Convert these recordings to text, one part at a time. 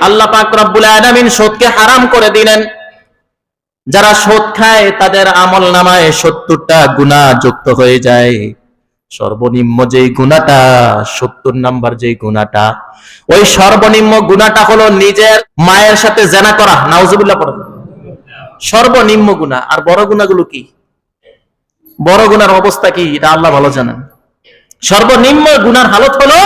আল্লাহ পাক রব্বুল আলামিন সুদকে হারাম করে দিলেন। যারা সুদ খায় তাদের আমলনামায় 70টা গুনাহ যুক্ত হয়ে যায়। সর্বনিম্ন যেই গুনাহটা 70 নাম্বার যেই গুনাহটা, ওই সর্বনিম্ন গুনাহটা হলো নিজের মায়ের সাথে জিনা করা। নাউজুবিল্লাহ পড়েন। সর্বনিম্ন গুনাহ। আর বড় গুনাহগুলো কি? বড় গুনার অবস্থা কি এটা আল্লাহ ভালো জানেন। সর্বনিম্ন গুনার হালত হলো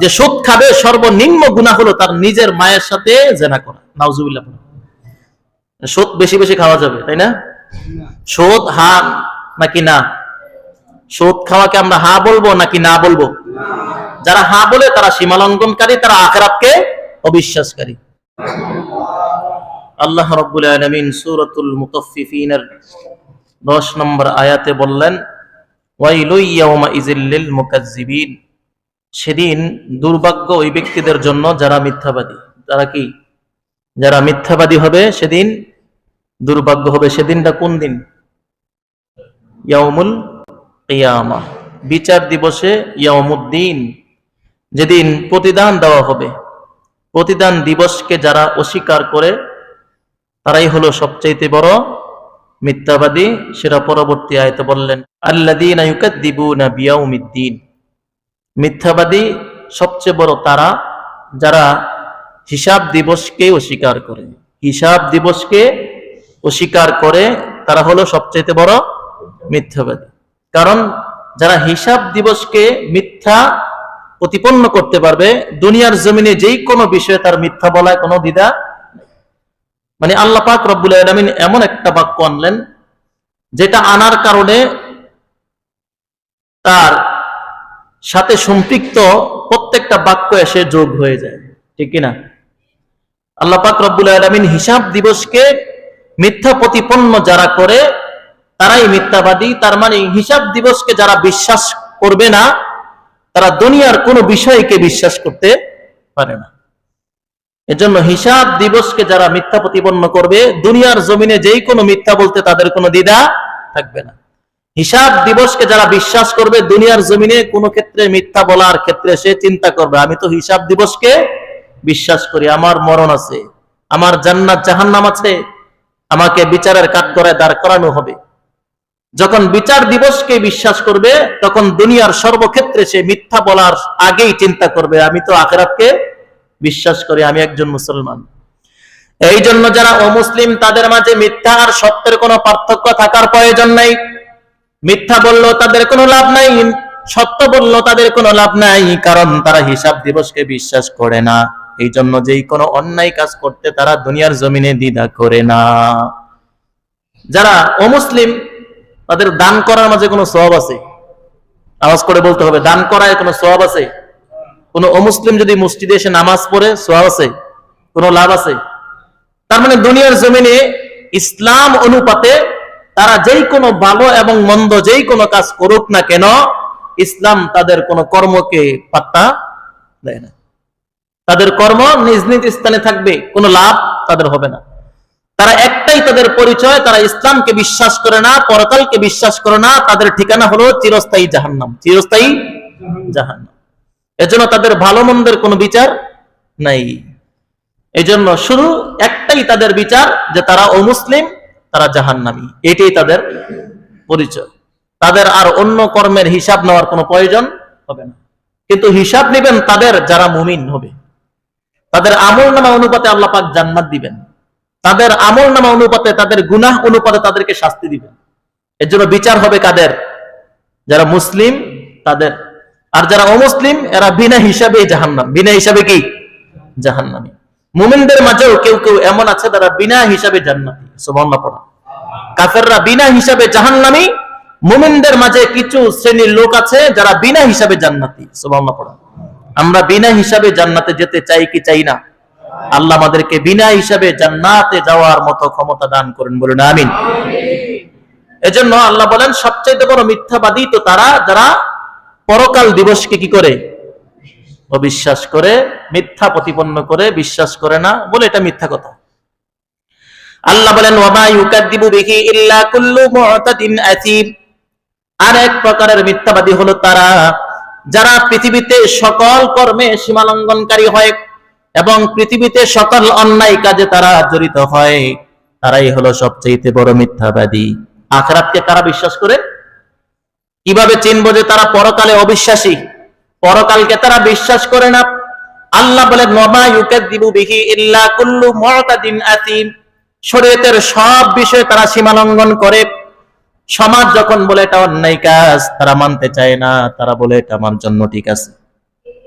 যে সুদ খাবে, সর্বনিম্ন গুনাহ হলো তার নিজের মায়ের সাথে জিনা করা। নাউজুবিল্লাহ। সুদ বেশি বেশি খাওয়া যাবে, তাই না? সুদ হা নাকি না? সুদ খাওয়াকে আমরা হা বলবো নাকি না বলবো? যারা হা বলে তারা সীমালঙ্ঘনকারী, তারা আখিরাতকে অবিশ্বাসকারী। আল্লাহ রাব্বুল আলামিন সূরাতুল মুতাফফিফিনের 10 নম্বর আয়াতে বললেন, ওয়াইলু ইয়াউমা ইযিল লিল মুকাজ্জিবিন। সেদিন দুর্ভাগ্য ওই ব্যক্তিদের জন্য যারা মিথ্যাবাদী। তারা কি? যারা মিথ্যাবাদী হবে সেদিন দুর্ভাগ্য হবে। সেদিনটা কোন দিন? ইয়াউমুল কিয়ামা, বিচার দিবসে, ইয়াউমুদ্দিন, যেদিন প্রতিদান দেওয়া হবে। প্রতিদান দিবসকে যারা অস্বীকার করে তারাই হলো সবচাইতে বড় মিথ্যাবাদী। সেটা পরবর্তী আয়াতে বললেন, আল্লাযীনা ইউকাযযিবুনা বিয়াউমিদ্দিন। মিথ্যাবাদী সবচেয়ে বড় তারা যারা হিসাব দিবসকে অস্বীকার করে। হিসাব দিবসকে অস্বীকার করে তারা হলো সবচেয়ে বড় মিথ্যাবাদী। কারণ যারা হিসাব দিবসকে মিথ্যা প্রতিপন্ন করতে পারবে, দুনিয়ার জমিনে যেই কোনো বিষয়ে তার মিথ্যা বলায় কোনো দ্বিধা। মানে আল্লাহ পাক রব্বুল আলামিন এমন একটা বাক্য আনলেন যেটা আনার কারণে তার সাথে সম্পৃক্ত প্রত্যেকটা বাক্য এসে যোগ হয়ে যায়, ঠিক কিনা? আল্লাহ পাক রব্বুল আলামিন হিসাব দিবসকে মিথ্যা প্রতিপন্ন যারা করে তারাই মিথ্যাবাদী। তার মানে হিসাব দিবসকে যারা বিশ্বাস করবে না তারা দুনিয়ার কোনো বিষয়কে বিশ্বাস করতে পারে না। এজন্য হিসাব দিবসকে যারা মিথ্যা প্রতিপন্ন করবে, দুনিয়ার জমিনে যেই কোনো মিথ্যা বলতে তাদের কোনো দ্বিধা থাকবে না। হিসাব দিবসকে যারা বিশ্বাস করবে, দুনিয়ার জমিনে কোনো ক্ষেত্রে মিথ্যা বলার ক্ষেত্রে সে চিন্তা করবে, আমি তো হিসাব দিবসকে বিশ্বাস করি, আমার মরণ আছে, আমার জান্নাত জাহান্নাম আছে, আমাকে বিচারের কাঠগড়ায় দাঁড় করানো হবে। যখন বিচার দিবসকে বিশ্বাস করবে তখন দুনিয়ার সর্বক্ষেত্রে সে মিথ্যা বলার আগেই চিন্তা করবে, আমি তো আখিরাতকে বিশ্বাস করি, আমি একজন মুসলমান। এই জন্য যারা অমুসলিম তাদের মাঝে মিথ্যা আর সত্যের কোনো পার্থক্য থাকার প্রয়োজন নাই। মিথ্যা বললেও তাদের কোনো লাভ নাই, সত্য বললেও তাদের কোনো লাভ নাই, কারণ তারা হিসাব দিবসকে বিশ্বাস করে না। এই জন্য যেই কোনো অন্যায় কাজ করতে তারা দুনিয়ার জমিনে দ্বিধা করে না। যারা অমুসলিম তাদের দান করার মাঝে কোনো সওয়াব আছে? আওয়াজ করে বলতে হবে, দান করায় কোনো সওয়াব আছে? কোন অমুসলিম যদি মসজিদে এসে নামাজ পড়ে সওয়াব আছে? কোনো লাভ আছে? তার মানে দুনিয়ার জমিনে ইসলাম অনুপাতে তারা যেই কোনো ভালো এবং মন্দ যেই কোনো কাজ করুক না কেন, ইসলাম তাদের কোনো কর্মকে পাত্তা দেয় না। তাদের কর্ম নিজ নিজ স্থানে থাকবে, কোনো লাভ তাদের হবে না। তারা একটাই তাদের পরিচয়, তারা ইসলামকে বিশ্বাস করে না, পরকালকে বিশ্বাস করে না। তাদের ঠিকানা হলো চিরস্থায়ী জাহান্নাম, চিরস্থায়ী জাহান্নাম। এজন্য তাদের ভালো মন্দের কোনো বিচার নাই। এজন্য শুধু একটাই তাদের বিচার যে তারা অমুসলিম, তারা জাহান্নামী, এটাই তাদের পরিচয়। তাদের আর অন্য কর্মের হিসাব নেওয়ার কোনো প্রয়োজন হবে না। কিন্তু হিসাব নেবেন তাদের যারা মুমিন হবে। তাদের আমলনামা অনুপাতে আল্লাহ পাক জান্নাত দিবেন, তাদের আমলনামা অনুপাতে, তাদের গুনাহ অনুপাতে তাদেরকে শাস্তি দিবেন। এর জন্য বিচার হবে কাদের? যারা মুসলিম তাদের। আর যারা অমুসলিম এরা বিনা হিসাবে জাহান্নাম। বিনা হিসাবে কি? জাহান্নামী। মুমিনদের মাঝেও কেউ কেউ এমন আছে যারা বিনা হিসাবে জান্নাতি। সুবহানাল্লাহ পড়া। কাফেররা বিনা হিসাবে জাহান্নামী, মুমিনদের মাঝে কিছু শ্রেণীর লোক আছে যারা বিনা হিসাবে জান্নাতি। সুবহানাল্লাহ পড়া। আমরা বিনা হিসাবে জান্নাতে যেতে চাই কি চাই না? আল্লাহ আমাদেরকে বিনা হিসাবে জান্নাতে যাওয়ার মতো ক্ষমতা দান করেন, বলুন আমিন। এজন্য আল্লাহ বলেন সবচেয়ে বড় মিথ্যাবাদী তো তারা যারা পরকাল দিবসকে কি করে? অবিশ্বাস করে, মিথ্যা প্রতিপন্ন করে, বিশ্বাস করে না বলে এটা মিথ্যা কথা। আল্লাহ বলেন ওয়ামা ইউকাযযিবু বিহি ইল্লা কুল্লু মু'তাদিন আসিম। আর এক প্রকারের মিথ্যাবাদী হলো তারা যারা পৃথিবীতে সকল কর্মে সীমালঙ্ঘনকারী হয় এবং পৃথিবীতে সকল অন্যায় কাজে তারা জড়িত হয়, তারাই হলো সবচেয়ে বড় মিথ্যাবাদী। আখিরাতকে কারা বিশ্বাস করে? কিভাবে চিনবো যে তারা পরকালে অবিশ্বাসী? পরকালকে তারা বিশ্বাস করে না। আল্লাহ বলেন ওয়ামা ইউকাযযিবু বিহি ইল্লা কুল্লু মু'তাদিন আতিম। শরীয়তের সব বিষয়ে তারা সীমা লঙ্ঘন করে। সমাজ যখন বলে এটা অন্যায় কাজ, তারা মানতে চায় না, তারা বলে এটা আমার জন্য ঠিক আছে।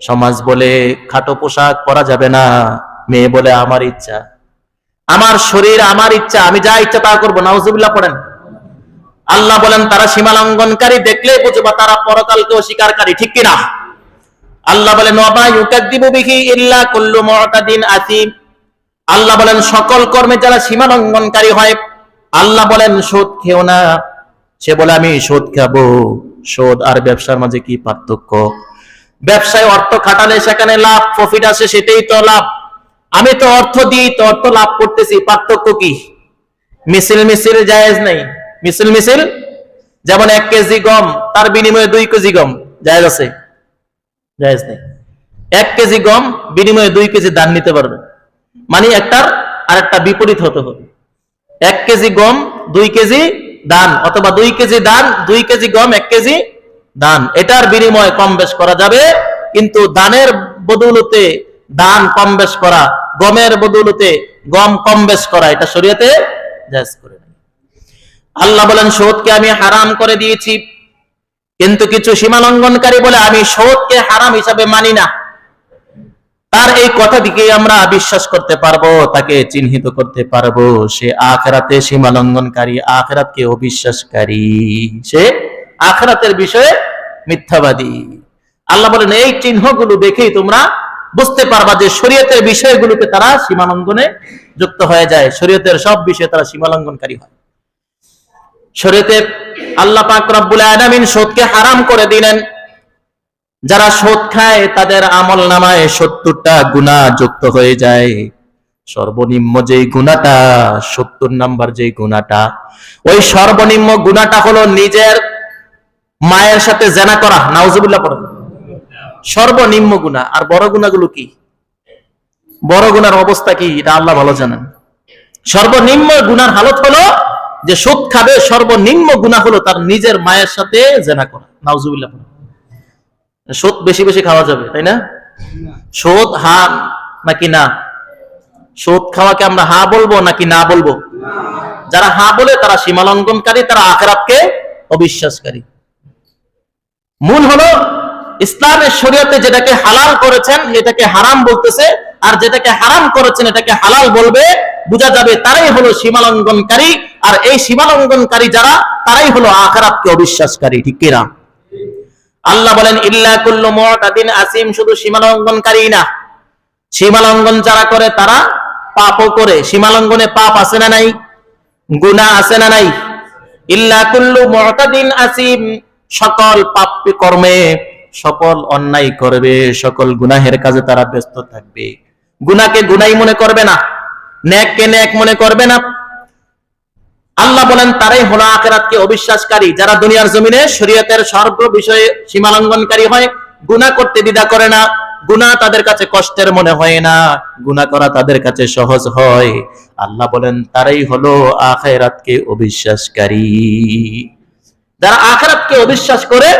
সমাজ বলে খাটো পোশাক পরা যাবে না, মেয়ে বলে আমার ইচ্ছা, আমার শরীর আমার ইচ্ছা, আমি যা ইচ্ছা তা করবো। নাউজুবিল্লাহ পড়েন। আল্লাহ বলেন তারা সীমা লঙ্ঘনকারী, দেখলেই বুঝবা তারা পরকালকে অস্বীকারী, ঠিক কিনা? আল্লাহ বলেন ওয়ামা ইউকাযযিবু বিহি ইল্লা কুল্লু মু'তাদিন আতিম। আল্লাহ বলেন সকল কর্মে যারা সীমা লঙ্ঘনকারী হয়। আল্লাহ বলেন সুদ খেও না, সে বলে আমি সুদ খাবো। সুদ আর ব্যবসার মাঝে কি পার্থক্য? ব্যবসায় অর্থ খাটালে সেখানে লাভ, প্রফিট আসে, সেটাই তো লাভ। আমি তো অর্থ দিই তো অর্থ লাভ করতেছি, পার্থক্য কি? মিছিল জায়েজ নেই। মিছিল যেমন 1 কেজি গম তার বিনিময়ে 2 কেজি গম জায়েজ আছে? জায়েজ নেই। 1 কেজি গম বিনিময়ে 2 কেজি ধান নিতে পারবে, মানে একটার আরেকটা বিপরীত হতে হবে। 1 কেজি গম 2 কেজি ধান, অথবা 2 কেজি ধান 2 কেজি গম 1 কেজি ধান, এটার বিনিময়ে কম বেশ করা যাবে। কিন্তু ধানের বদৌলতে ধান কম বেশ করা, গমের বদৌলতে গম কম বেশ করা, এটা শরীয়তে জায়েজ করে নাই। আল্লাহ বলেন সুদকে আমি হারাম করে দিয়েছি, কিন্তু কিছু সীমা লঙ্ঘনকারী বলে আমি সুদকে হারাম হিসাবে মানি না। তার এই কথা দিকে আমরা বিশ্বাস করতে পারবো, তাকে চিহ্নিত করতে পারবো সে আখিরাতে সীমা লঙ্ঘনকারী, আখিরাতকে অবিশ্বাসকারী, সে আখিরাতের বিষয়ে মিথ্যাবাদী। আল্লাহ বলেন এই চিহ্নগুলো দেখেই তোমরা বুঝতে পারবা যে শরীয়তের বিষয়গুলোকে তারা সীমা লঙ্ঘনে যুক্ত হয়ে যায়, শরীয়তের সব বিষয়ে তারা সীমা লঙ্ঘনকারী হয়। শরীয়তে আল্লাহ পাক রব্বুল আলামিন সুদকে হারাম করে দিলেন। যারা সুদ খায় তাদের আমল নামায় 70টা গুনাহ যুক্ত হয়ে যায়। সর্বনিম্ন যেই গুনাহটা, 70 নাম্বার যেই গুনাহটা, ওই সর্বনিম্ন গুনাহটা হলো নিজের মায়ের সাথে জিনা করা। নাউজুবিল্লাহ পড়েন। সর্বনিম্ন গুনাহ। আর বড় গুনাহগুলো কি? বড় গুনার অবস্থা কি এটা আল্লাহ ভালো জানেন। সর্বনিম্ন গুনার হালত হলো যে সুদ খাবে, সর্বনিম্ন গুনাহ হলো তার নিজের মায়ের সাথে জিনা করা। নাউজুবিল্লাহ পড়েন। সুদ বেশি বেশি খাওয়া যাবে, তাই না? সুদ হা নাকি না? সুদ খাওয়াকে আমরা হা বলবো নাকি না বলবো? যারা হা বলে তারা সীমা লঙ্ঘনকারী, তারা আখিরাতকে অবিশ্বাসকারী। মূল হলো ইসলামের শরীয়তে যেটাকে হালাল করেছেন এটাকে হারাম বলতেছে, আর যেটাকে হারাম করেছেন এটাকে হালাল বলবে। বোঝা যাবে তারাই হলো সীমা লঙ্ঘনকারী, আর এই সীমা লঙ্ঘনকারী যারা, তারাই হলো আখিরাতকে অবিশ্বাসকারী, ঠিক কিনা? আল্লাহ বলেন ইল্লা কুল্লু মু'তাদিন আসিম, শুধু সীমা লঙ্ঘনকারী না, সীমা লঙ্ঘন যারা করে তারা পাপও করে। সীমা লঙ্ঘনে পাপ আছে না নাই? গুনাহ আছে না নাই? ইল্লা কুল্লু মু'তাদিন আসিম, সকল পাপ কর্মে, সকল অন্যায় করবে, সকল গুনাহের কাজে তারা ব্যস্ত থাকবে। গুনাহকে গুনাহই মনে করবে না, নেককে নেক মনে করবে না। আল্লাহ বলেন তারাই হলো আখিরাতকে অবিশ্বাসকারী, যারা দুনিয়ার জমিনে শরীয়তের সর্ব বিষয়ে সীমা লঙ্ঘনকারী হয়, গুনাহ করতে দ্বিধা করে না, গুনাহ তাদের কাছে কষ্টের মনে হয় না, গুনাহ করা তাদের কাছে সহজ হয়। আল্লাহ বলেন তারাই হলো আখিরাতকে অবিশ্বাসকারী। যারা আখিরাতকে অবিশ্বাস করে,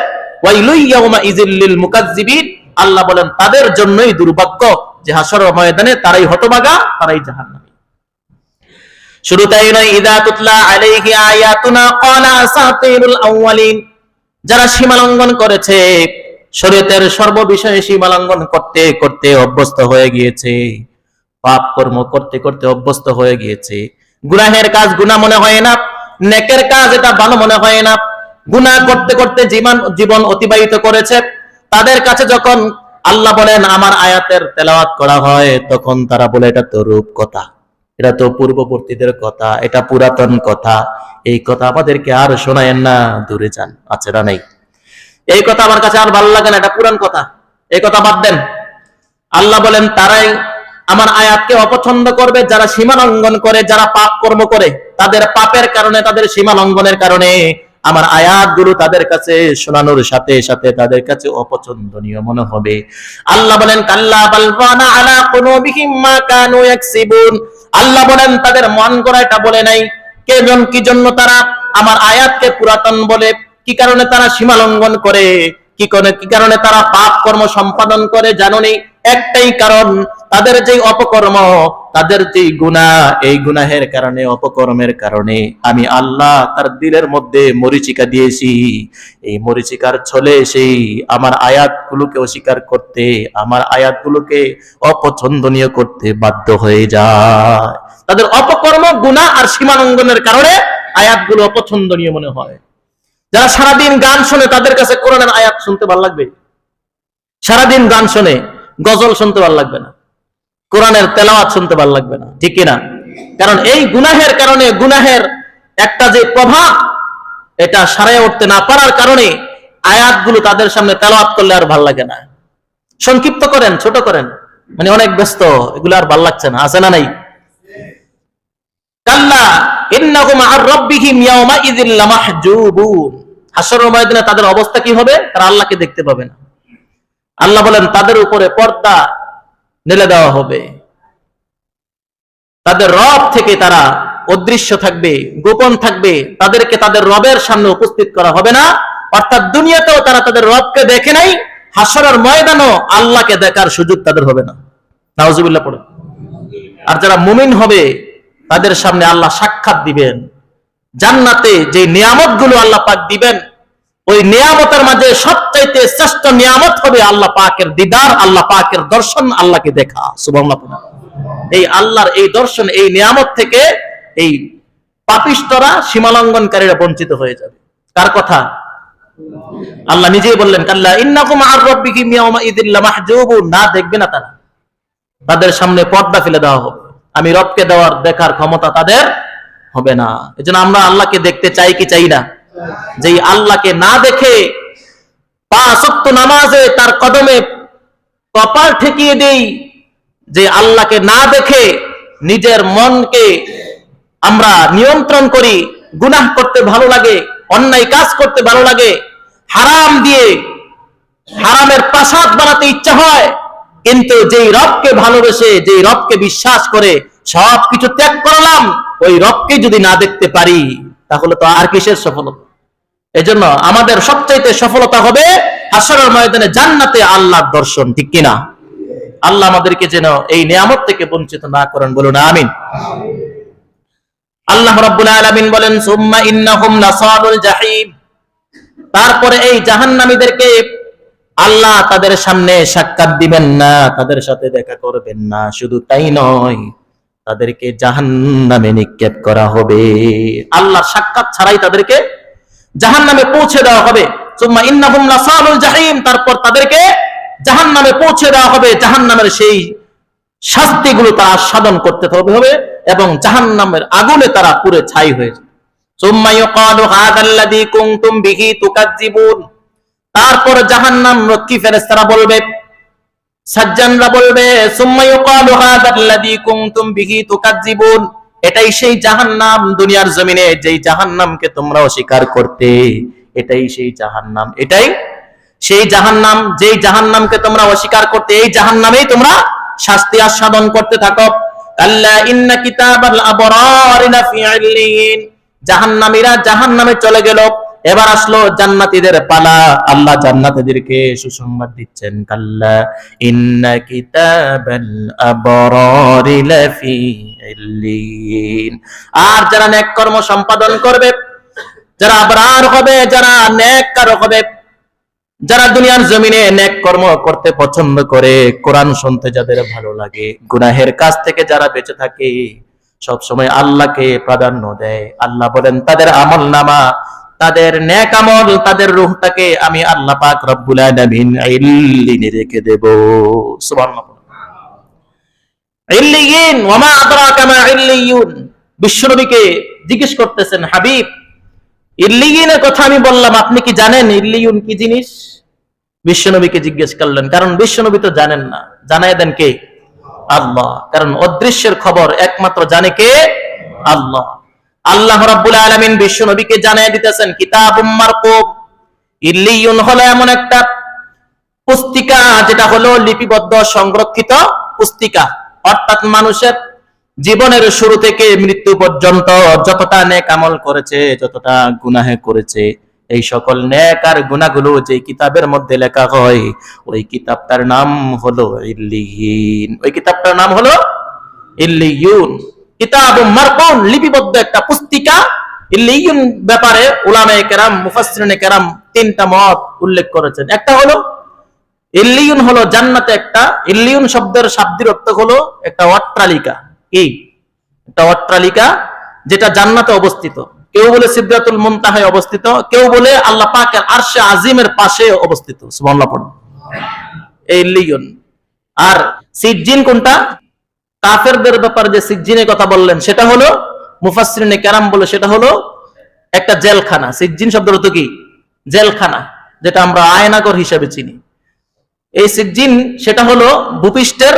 ওয়াইলু ইয়াউমা ইযিল লিল মুকাজ্জিবিন, আল্লাহ বলেন তাদের জন্যই দুর্ভাগ্য, যে হাসরের ময়দানে তারাই হতভাগা, তারাই জাহান্নামী। শুধু তাই নয়, ইযা তুতলা আলাইহি আয়াতুনা ক্বালা আসাতিরুল আউয়ালিন, যারা সীমা লঙ্ঘন করেছে, শরীয়তের সর্ব বিষয়ে সীমা লঙ্ঘন করতে করতে অভ্যস্ত হয়ে গিয়েছে, পাপ কর্ম করতে করতে অভ্যস্ত হয়ে গিয়েছে, গুনাহের কাজ গুনাহ মনে হয় না, নেকের কাজ এটা ভালো মনে হয় না, গুনাহ করতে করতে জীবন অতিবাহিত করেছে, তাদের কাছে যখন আল্লাহ বলেন আমার আয়াতের তেলাওয়াত করা হয়, তখন তারা বলে এটা তো রূপ কথা, এটা তো পূর্ববর্তীদের কথা, এটা পুরাতন কথা, এই কথা আমাদেরকে আর শোনায়েন না, দূরে যান। আছে না নাই? এই কথা আমার কাছে আর ভালো লাগে না, এটা পুরান কথা, এই কথা বাদ দেন। আল্লাহ বলেন তারাই আমার আয়াতকে অপছন্দ করবে, যারা সীমা লঙ্ঘন করে, যারা পাপ কর্ম করে, তাদের পাপের কারণে, তাদের সীমা লঙ্ঘনের কারণে আমার আয়াতগুলো তাদের কাছে শোনানোর সাথে সাথে তাদের কাছে অপছন্দনীয় মনে হবে। আল্লাহ বলেন কাল্লা বাল রানা আলা কুলুবিহিম মা কানু ইয়াকসিবুন, আল্লাহ বলেন তাদের মন গড়া এটা বলে নাই। কি জন্য তারা আমার আয়াতকে পুরাতন বলে, কি কারণে তারা সীমা লঙ্ঘন করে, কি কারণে তারা পাপ কর্ম সম্পাদন করে জানো নি? একটাই কারণ, তাদের যে অপকর্ম, তাদের যে গুনাহ, এই গুনাহের কারণে, অপকর্মের কারণে আমি আল্লাহ তার দিলের মধ্যে মরিচিকা দিয়েছি। এই মরিচিকার ছলে সেই আমার আয়াতগুলোকে অস্বীকার করতে, আমার আয়াতগুলোকে অপছন্দনীয় করতে বাধ্য হয়ে যায়। তাদের অপকর্ম, গুনাহ আর সীমালঙ্ঘনের কারণে আয়াতগুলো অপছন্দনীয় মনে হয়। যারা সারাদিন গান শোনে তাদের কাছে কোরআনের আয়াত শুনতে ভালো লাগবে? সারাদিন গান শোনে, গজল শুনতে ভালো লাগবে না, কোরআনের তেলাওয়াত শুনতে ভালো লাগবে না, ঠিক কিনা? কারণ এই গুনাহের কারণে, গুনাহের একটা যে প্রভাব, এটা সারায় উঠতে না পারার কারণে আয়াতগুলো তাদের সামনে তেলাওয়াত করলে আর ভালো লাগে না। সংক্ষিপ্ত করেন, ছোট করেন, মানে অনেক ব্যস্ত, এগুলো আর ভালো লাগছে না, আছে না নাই? কাল্লা ইন্নাহুম আর রাব্বিহিম ইয়াওমা ইযিল লামাহজুবুন, হাশরের ময়দানে তাদের অবস্থা কি হবে? তারা আল্লাহকে দেখতে পাবে না। আল্লাহ বলেন তাদের উপরে পর্দা ঢেলে দেওয়া হবে, তাদের রব থেকে তারা অদৃশ্য থাকবে, গোপন থাকবে, তাদেরকে তাদের রবের সামনে উপস্থিত করা হবে না। অর্থাৎ দুনিয়াতেও তারা তাদের রবকে দেখে নাই, হাশরের ময়দানও আল্লাহকে দেখার সুযোগ তাদের হবে না। নাউজুবিল্লাহ পড়ে। আর যারা মুমিন হবে তাদের সামনে আল্লাহ সাক্ষাৎ দিবেন, জান্নাতে যে নিয়ামতগুলো আল্লাহ পাক দিবেন, ওই নিয়ামতের মাঝে সবচাইতে শ্রেষ্ঠ নিয়ামত হবে আল্লাহ পাকের দিদার, আল্লাহ পাকের দর্শন, আল্লাহকে দেখা। সুবহানাল্লাহ। এই আল্লাহর এই দর্শন, এই নিয়ামত থেকে এই পাপিষ্ঠরা, সীমালঙ্ঘনকারীরা বঞ্চিত হয়ে যাবে। কার কথা? আল্লাহ নিজেই বললেন কাল্লা ইন্নাকুম আর রাব্বিকুম ইয়াওমা ইযিল লামাহজুবুন, না দেখবে না তারা, তাদের সামনে পর্দা ফেলে দেওয়া হবে। আমি রবকে দেখার ক্ষমতা তাদের হবে না। এজন্য আমরা আল্লাহকে দেখতে চাই কি চাই না? যেই আল্লাহকে না দেখে 5 ওয়াক্ত নামাজে তার কদমে কপাল ঠেকিয়ে দেই, যে আল্লাহকে না দেখে নিজের মনকে আমরা নিয়ন্ত্রণ করি, গুনাহ করতে ভালো লাগে, অন্যায় কাজ করতে ভালো লাগে, হারাম দিয়ে হারামের প্রাসাদ বানাতে ইচ্ছা হয়, কিন্তু যেই রবকে ভালোবেসে, যেই রবকে বিশ্বাস করে সবকিছু ত্যাগ করলাম, ওই রবকে যদি না দেখতে পারি তাহলে তো আর কিসের সফলতা? এজন্য আমাদের সবচাইতে সফলতা হবে হাশরের ময়দানে জান্নাতে আল্লাহর দর্শন, ঠিক কিনা? আল্লাহ আমাদেরকে যেন এই নিয়ামত থেকে বঞ্চিত না করেন, বলুন আমিন। আল্লাহ রাব্বুল আলামিন বলেন সুম্মা ইন্নাহুম লাসালুল জাহিম, তারপরে এই জাহান্নামীদেরকে আল্লাহ তাদের সামনে সাক্ষাৎ দিবেন না, তাদের সাথে দেখা করবেন না। শুধু তাই নয়, তাদেরকে জাহান্নামে নিক্ষেপ করা হবে। আল্লাহর সাক্ষাৎ ছাড়াই তাদেরকে জাহান্নামে পৌঁছে দেওয়া হবে। সুম্মা ইন্নাহুম লাসালুল জাহিম, তারপর তাদেরকে জাহান্নামে পৌঁছে দেওয়া হবে। জাহান্নামের সেই শাস্তিগুলো তারা আস্বাদন করতে হবে এবং জাহান্নামের আগুনে তারা পুড়ে ছাই হয়ে যাবে। সুম্মা ইউকালু হাযাল্লাযী কুনতুম বিহি তুকাজ্জিবুন, তারপর জাহান্নাম রক্ষী ফেরেশতারা বলবে, সাজ্জানরা বলবে, সুম্মা ইউকালু হাযাল্লাযী কুনতুম বিহি তুকাজ্জিবুন, এটাই সেই জাহান্নাম, দুনিয়ার জমিনে যেই জাহান্নামকে তোমরা অস্বীকার করতে, এটাই সেই জাহান্নাম, এটাই সেই জাহান্নাম, যেই জাহান্নামকে তোমরা অস্বীকার করতে, এই জাহান্নামেই তোমরা শাস্তি আস্বাদন করতে থাকো। কাল্লা ইন্না কিতাবাল আবরারি লাফি ইল্লিয়িন, জাহান্নামীরা জাহান্নামে চলে গেল, এবার আসলো জান্নাতীদের পালা। আল্লাহ জান্নাতীদেরকে সুসংবাদ দিচ্ছেন, কাল্লা ইন্না কিতাবাল আবরারি লাফি ইল্লিয়িন, আর যারা নেক কর্ম সম্পাদন করবে, যারা আবরার হবে, যারা নেককার হবে, যারা দুনিয়ার জমিনে নেক কর্ম করতে পছন্দ করে, কোরআন শুনতে যাদের ভালো লাগে, গুনাহের কাজ থেকে যারা বেঁচে থাকে, সব সময় আল্লাহকে প্রাধান্য দেয়, আল্লাহ বলেন তাদের আমলনামা, তাদের নেক আমল, তাদের রূহটাকে আমি আল্লাহ পাক রব্বুল আলামিন ইল্লিয়িনে রেখে দেব। সুবহানাল্লাহ। ইল্লিয়িন, ওয়া মা আদরাকা মা ইল্লিয়ুন, বিশ্বনবীকে জিজ্ঞেস করতেছেন, হাবিব ইল্লিয়িনের কথা আমি বললাম, আপনি কি জানেন ইল্লিয়ুন কি জিনিস? বিশ্বনবীকে জিজ্ঞেস করলেন, কারণ বিশ্বনবী তো জানেন না, জানায় দেন কে? আল্লাহ। কারণ অদৃশ্যের খবর একমাত্র জানে কে? আল্লাহ। আল্লাহ রাব্বুল আলামিন বিশ্ব নবীকে জানিয়ে দিতেছেন কিতাবুম মারকুম, ইল্লিয়ুন হলো এমন একটা পুস্তিকা যেটা হলো লিপিবদ্ধ সংরক্ষিত পুস্তিকা, অর্থাৎ মানুষের জীবনের শুরু থেকে মৃত্যু পর্যন্ত যতটা নেক আমল করেছে, যতটা গুনাহে করেছে, এই সকল নেক আর গুনাহগুলো যে কিতাবের মধ্যে লেখা হয়, ওই কিতাবটার নাম হলো ইল্লিয়িন। ওই কিতাবটার নাম হলো ইল্লিয়ুন। কিতাবুম মারকুম, লিপিবদ্ধ একটা পুস্তিকা। ইল্লিয়ুন ব্যাপারে উলামায়ে কেরাম, মুফাসসিরিনে কেরাম তিনটা মত উল্লেখ করেছেন। একটা হলো ইল্লিয়ুন হলো জান্নাতে একটা, ইল্লিয়ুন শব্দের শাব্দিক অর্থ হলো একটা অট্টালিকা। কি? একটা অট্টালিকা যেটা জান্নাতে অবস্থিত। কেউ বলে সিদরাতুল মুনতাহায় অবস্থিত, কেউ বলে আল্লাহ পাকের আরশে আজিমের পাশে অবস্থিত। সুবহানাল্লাহ পড়ুন। এই ইল্লিয়ুন। আর সিজ্জিন কোনটা? কাফেরদের ব্যাপারে যে সিজ্জিনের কথা বললেন সেটা হলো মুফাসসিরিনে কেরাম বলে সেটা হলো একটা জেলখানা। সিজ্জিন শব্দের অর্থ কি? জেলখানা, যেটা আমরা আয়নাঘর হিসেবে চিনি। এই সিজ্জিন সেটা হলো ভূপৃষ্ঠের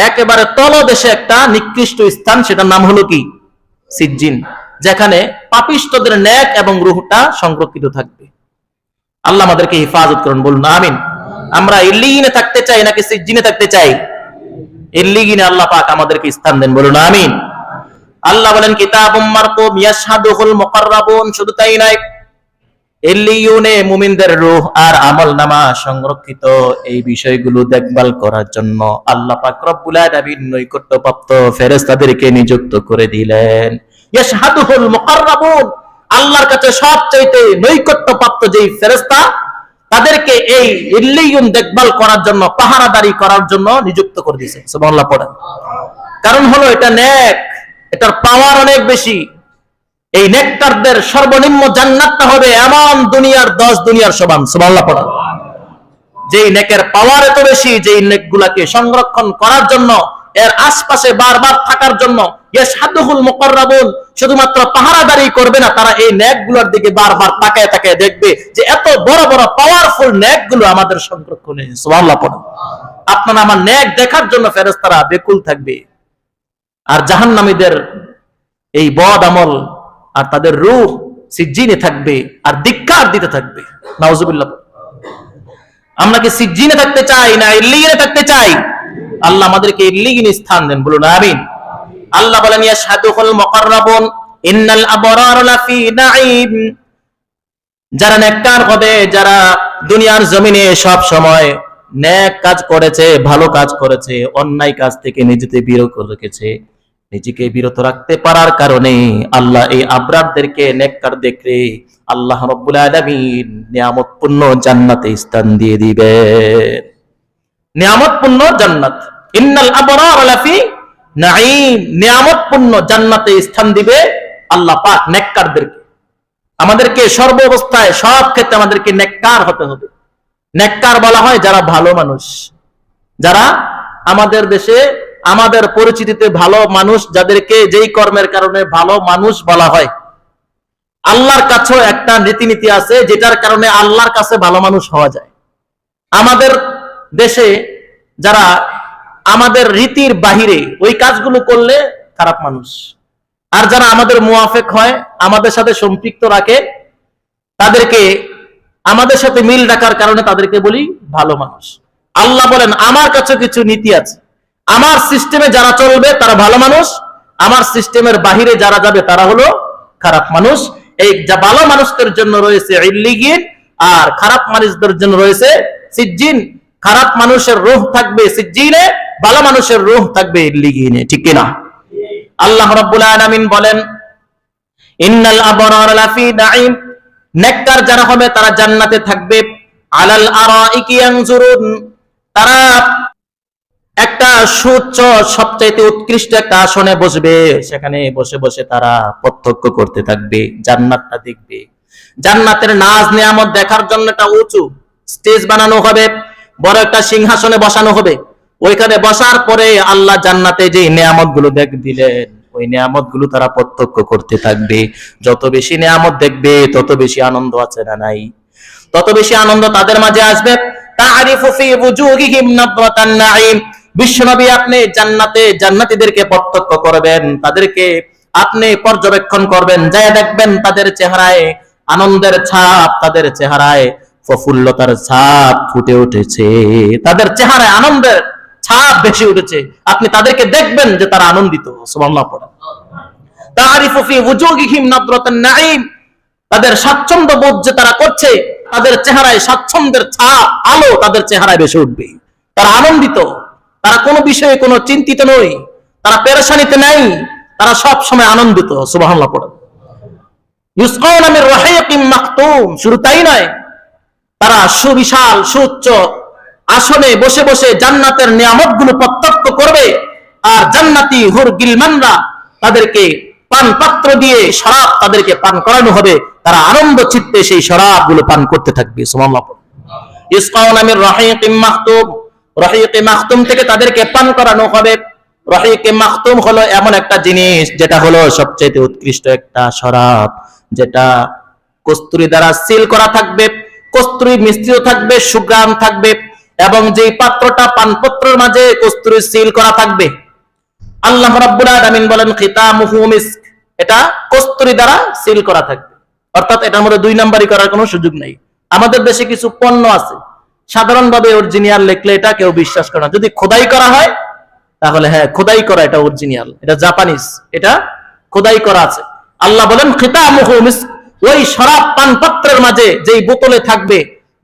একেবারে তলদেশে একটা নিকৃষ্ট স্থান, সেটার নাম হলো কি? সিজ্জিন, যেখানে পাপিষ্ঠদের নেক এবং রূহটা সংরক্ষিত থাকবে। আল্লাহ আমাদেরকে হেফাজত করুন, বলুন আমিন। আমরা ইল্লিয়িনে থাকতে চাই নাকি সিজ্জিনে থাকতে চাই? ইল্লিয়িনে আল্লাহ পাক আমাদেরকে স্থান দেন, বলুন আমিন। আল্লাহ বলেন কিতাবুম মারকুম ইয়াশহাদুহুল মুকাররাবুন, শুধু তাই নয়, ইল্লিয়ুনে মুমিনদের রূহ আর আমলনামা সংরক্ষিত, এই বিষয়গুলো দেখভাল করার জন্য আল্লাহ পাক রব্বুল আলামিন নৈকট্যপ্রাপ্ত ফেরেশতাদেরকে নিযুক্ত করে দিলেন। ইয়াশহাদুহুল মুকাররাবুন, আল্লাহর কাছে সবচেয়ে নৈকট্যপ্রাপ্ত যেই ফেরেশতা, তাদেরকে এই ইল্লিয়ুন দেখভাল করার জন্য, পাহারাদারি করার জন্য নিযুক্ত করে দিয়েছে। সুবহানাল্লাহ পড়েন। কারণ হলো এটা নেক, এটার পাওয়ার অনেক বেশি। এই নেককারদের সর্বনিম্ন জান্নাতটা হবে এমন দুনিয়ার 10 দুনিয়ার সমান। সুবহানাল্লাহ পড়েন। যেই নেকের পাওয়ার এত বেশি, যেই নেকগুলাকে সংরক্ষণ করার জন্য, এর আশপাশে বারবার থাকার জন্য ইয়াশহাদুহুল মুকাররাবুন শুধুমাত্র পাহারাদারি করবে না, তারা এই নেকগুলোর দিকে বারবার তাকায় তাকায় দেখবে যে এত বড় বড় পাওয়ারফুল নেকগুলো আমাদের সংরক্ষণে। সুবহানাল্লাহ পড়েন। আপনারা আমার নেক দেখার জন্য ফেরেশতারা বেকুল থাকবে। আর জাহান্নামীদের এই বদ আমল আর তাদের রূহ সিজ্জিনে থাকবে আর ধিক্কার দিতে থাকবে। নাউজুবিল্লাহ। আমরা কি সিজ্জিনে থাকতে চাই না ইল্লিয়িনে থাকতে চাই? আল্লাহ আমাদেরকে ইল্লিয়িনে স্থান দেন, বলুন আমিন। আল্লাহ বলেন ইয়াশহাদুহুল মুকাররাবুন ইন্নাল আবরার লাফি নাঈম, যারা নেককার হবে, যারা দুনিয়ার জমিনে সব সময় নেক কাজ করেছে, ভালো কাজ করেছে, অন্যায় কাজ থেকে নিজেকে বিরত রেখেছে, নিজেকে বিরত রাখতে পারার কারণে আল্লাহ এই আবরারদেরকে, নেককারদেরকে আল্লাহ রাব্বুল আলামিন নিয়ামতপূর্ণ জান্নাতে স্থান দিয়ে দিবেন। নিয়ামতপূর্ণ জান্নাত, ইন্নাল আবরার লাফি নাঈম, নিয়ামতপূর্ণ জান্নাতে স্থান দিবে আল্লাহ পাক নেককারদেরকে। আমাদেরকে সর্ব অবস্থায়, সব ক্ষেত্রে আমাদেরকে নেককার হতে হবে। নেককার বলা হয় যারা ভালো মানুষ, যারা আমাদের দেশে, আমাদের পরিচিতিতে ভালো মানুষ, যাদেরকে যেই কর্মের কারণে ভালো মানুষ বলা হয়। আল্লাহর কাছেও একটা রীতিনীতি আছে যেটার কারণে আল্লাহর কাছে ভালো মানুষ হওয়া যায়। আমাদের দেশে যারা আমাদের রীতির বাহিরে ওই কাজগুলো করলে খারাপ মানুষ, আর যারা আমাদের মুয়াফেক হয়, আমাদের সাথে সম্পৃক্ত রাখে, তাদেরকে আমাদের সাথে মিল রাখার কারণে তাদেরকে বলি ভালো মানুষ। আল্লাহ বলেন আমার কাছে কিছু নীতি আছে, আমার সিস্টেমে যারা চলবে তারা ভালো মানুষ, আমার সিস্টেমের বাহিরে যারা যাবে তারা হলো খারাপ মানুষ। এই যা ভালো মানুষদের জন্য রয়েছে ইল্লিয়িন, আর খারাপ মানুষদের জন্য রয়েছে সিজ্জিন। খারাপ মানুষের রূহ থাকবে সিজ্জিনে, ভালো মানুষের রূহ থাকবে ইল্লিয়িনে, ঠিক কি না? আল্লাহ রাব্বুল আলামিন বলেন ইন্নাল আবরার লাফি নাঈম, নেককার যারা হবে তারা জান্নাতে থাকবে। আলাল আরাইকি ইয়ানজুরুন, তারা একটা সুউচ্চ সবচাইতে উৎকৃষ্ট একটা আসনে বসবে, সেখানে বসে বসে তারা প্রত্যক্ষ করতে থাকবে, জান্নাতটা দেখবে। জান্নাতের নাজ নিয়ামত দেখার জন্য একটা উঁচু স্টেজ বানানো হবে, বড় একটা সিংহাসনে বসানো হবে। ওইখানে বসার পরে আল্লাহ জান্নাতে যে নিয়ামত গুলো দিলেন, ওই নিয়ামত গুলো তারা প্রত্যক্ষ করতে থাকবে। যত বেশি নিয়ামত দেখবে তত বেশি আনন্দ আছে না নাই? তত বেশি আনন্দ তাদের মাঝে আসবে। তা'রিফু ফি ওয়ুজুহিহিম নাদরাতান নাঈম, বিশ্বনবী আপনি জান্নাতে জান্নাতীদেরকে প্রত্যক্ষ করবেন, তাদেরকে আপনি পর্যবেক্ষণ করবেন, যায় দেখবেন তাদের চেহারায় আনন্দের ছাপ, তাদের চেহারায় প্রফুল্লতার ছাপ ফুটে উঠেছে, তাদের চেহারায় আনন্দের ছাপ বেশি উঠেছে। আপনি তাদেরকে দেখবেন যে তারা আনন্দিত। সুবহানাল্লাহ পড়েন। তারিফু ফি ওয়াজুহিহিম নাদরাতুন নাঈম, তাদের স্বাচ্ছন্দ্য বোধ যে তারা করছে, তাদের চেহারায় স্বাচ্ছন্দ্যের ছাপ, আলো তাদের চেহারায় বেশি উঠবে। তারা আনন্দিত, তারা কোনো বিষয়ে কোনো চিন্তিত নয়, তারা পেরেশানিতে নাই, তারা সব সময় আনন্দিত। সুবহানাল্লাহ পড়েন। ইউসকাউনা মির রাহিকিম মাখতুম, শুধু তাই নয়, তারা সুবিশাল সুউচ্চ আসনে বসে বসে জান্নাতের নিয়ামতগুলো প্রত্যক্ষ করবে, আর জান্নাতি হুর গিলমানরা তাদেরকে পান পাত্র দিয়ে শরাব তাদেরকে পান করানো হবে, তারা আনন্দ চিত্তে সেই শরাবগুলো পান করতে থাকবে। সুবহানাল্লাহ। ইসকাউনা মির রাহিকিম মাখতুম, রাহিকে মাখতুম থেকে তাদেরকে পান করানো হবে। রাহিকে মাখতুম হলো এমন একটা জিনিস যেটা হলো সবচেয়ে উৎকৃষ্ট একটা শরাব, যেটা কস্তুরী দ্বারা সিল করা থাকবে, কস্তুরী মিশ্রিত থাকবে, সুগ্রাম থাকবে, এবং যে পাত্রটা পানপত্রের মাঝে কস্তুরী সিল করা থাকবে, আল্লাহ রাব্বুল আলামিন বলেন খিতামুহু মিস্ক, এটা কস্তুরী দ্বারা সিল করা থাকবে। অর্থাৎ এটার মধ্যে দুই নাম্বারি করার কোনো সুযোগ নেই। আমাদের দেশে কিছু পণ্য আছে সাধারণভাবে অরিজিনাল লিখলে এটা কেউ বিশ্বাস করে না, যদি খোদাই করা হয় তাহলে হ্যাঁ খোদাই করা, এটা অরিজিনাল, এটা জাপানিজ, এটা খোদাই করা আছে। আল্লাহ বলেন খিতামুহু মিস্ক, ওই শরাব পান পাত্রের মাঝে যেই বোতলে থাকবে,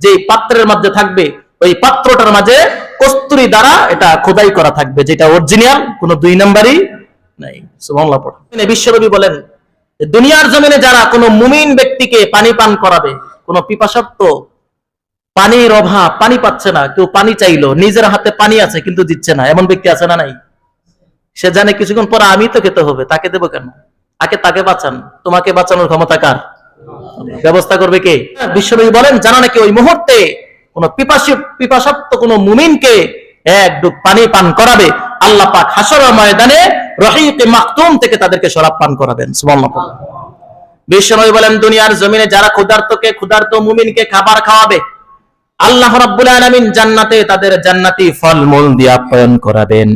যেই পাত্রের মধ্যে থাকবে, ওই পাত্রটার মাঝে কস্তুরী দ্বারা এটা খোদাই করা থাকবে, যেটা অরিজিনাল, কোনো দুই নাম্বারই নাই। সুবহানাল্লাহ। বিশ্বনবী বলেন দুনিয়ার জমিনে যারা কোনো মুমিন ব্যক্তিকে পানি পান করাবে, কোনো পিপাসার্ত পানির অভাব, পানি পাচ্ছে না, কেউ পানি চাইলো, নিজের হাতে পানি আছে কিন্তু দিচ্ছে না, এমন ব্যক্তি আছে না নাই? সে জানে কিছুক্ষণ পরে আমি তো খেতে হবে, তাকে দেবো কেন? আগে তাকে বাঁচান, তোমাকে বাঁচানোর ক্ষমতা কার? ব্যবস্থা করবে কে? বিশ্বনবী বলেন জানা নাকি ওই মুহূর্তে কোন পিপাসার্ত কোন মুমিনকে এক ডুব পানি পান করাবে, আল্লাহ পাক হাশরের ময়দানে রাহিকে মাখতুম থেকে তাদেরকে শরাব পান করাবেন। সুবহানাল্লাহ। বিশ্বনবী বলেন দুনিয়ার জমিনে যারা ক্ষুধার্ত মুমিনকে খাবার খাওয়াবে, আল্লাহ রাব্বুল আলামিন জান্নাতে তাদের জান্নাতি ফলমূল দিয়ে আপ্যায়ন করাবেন।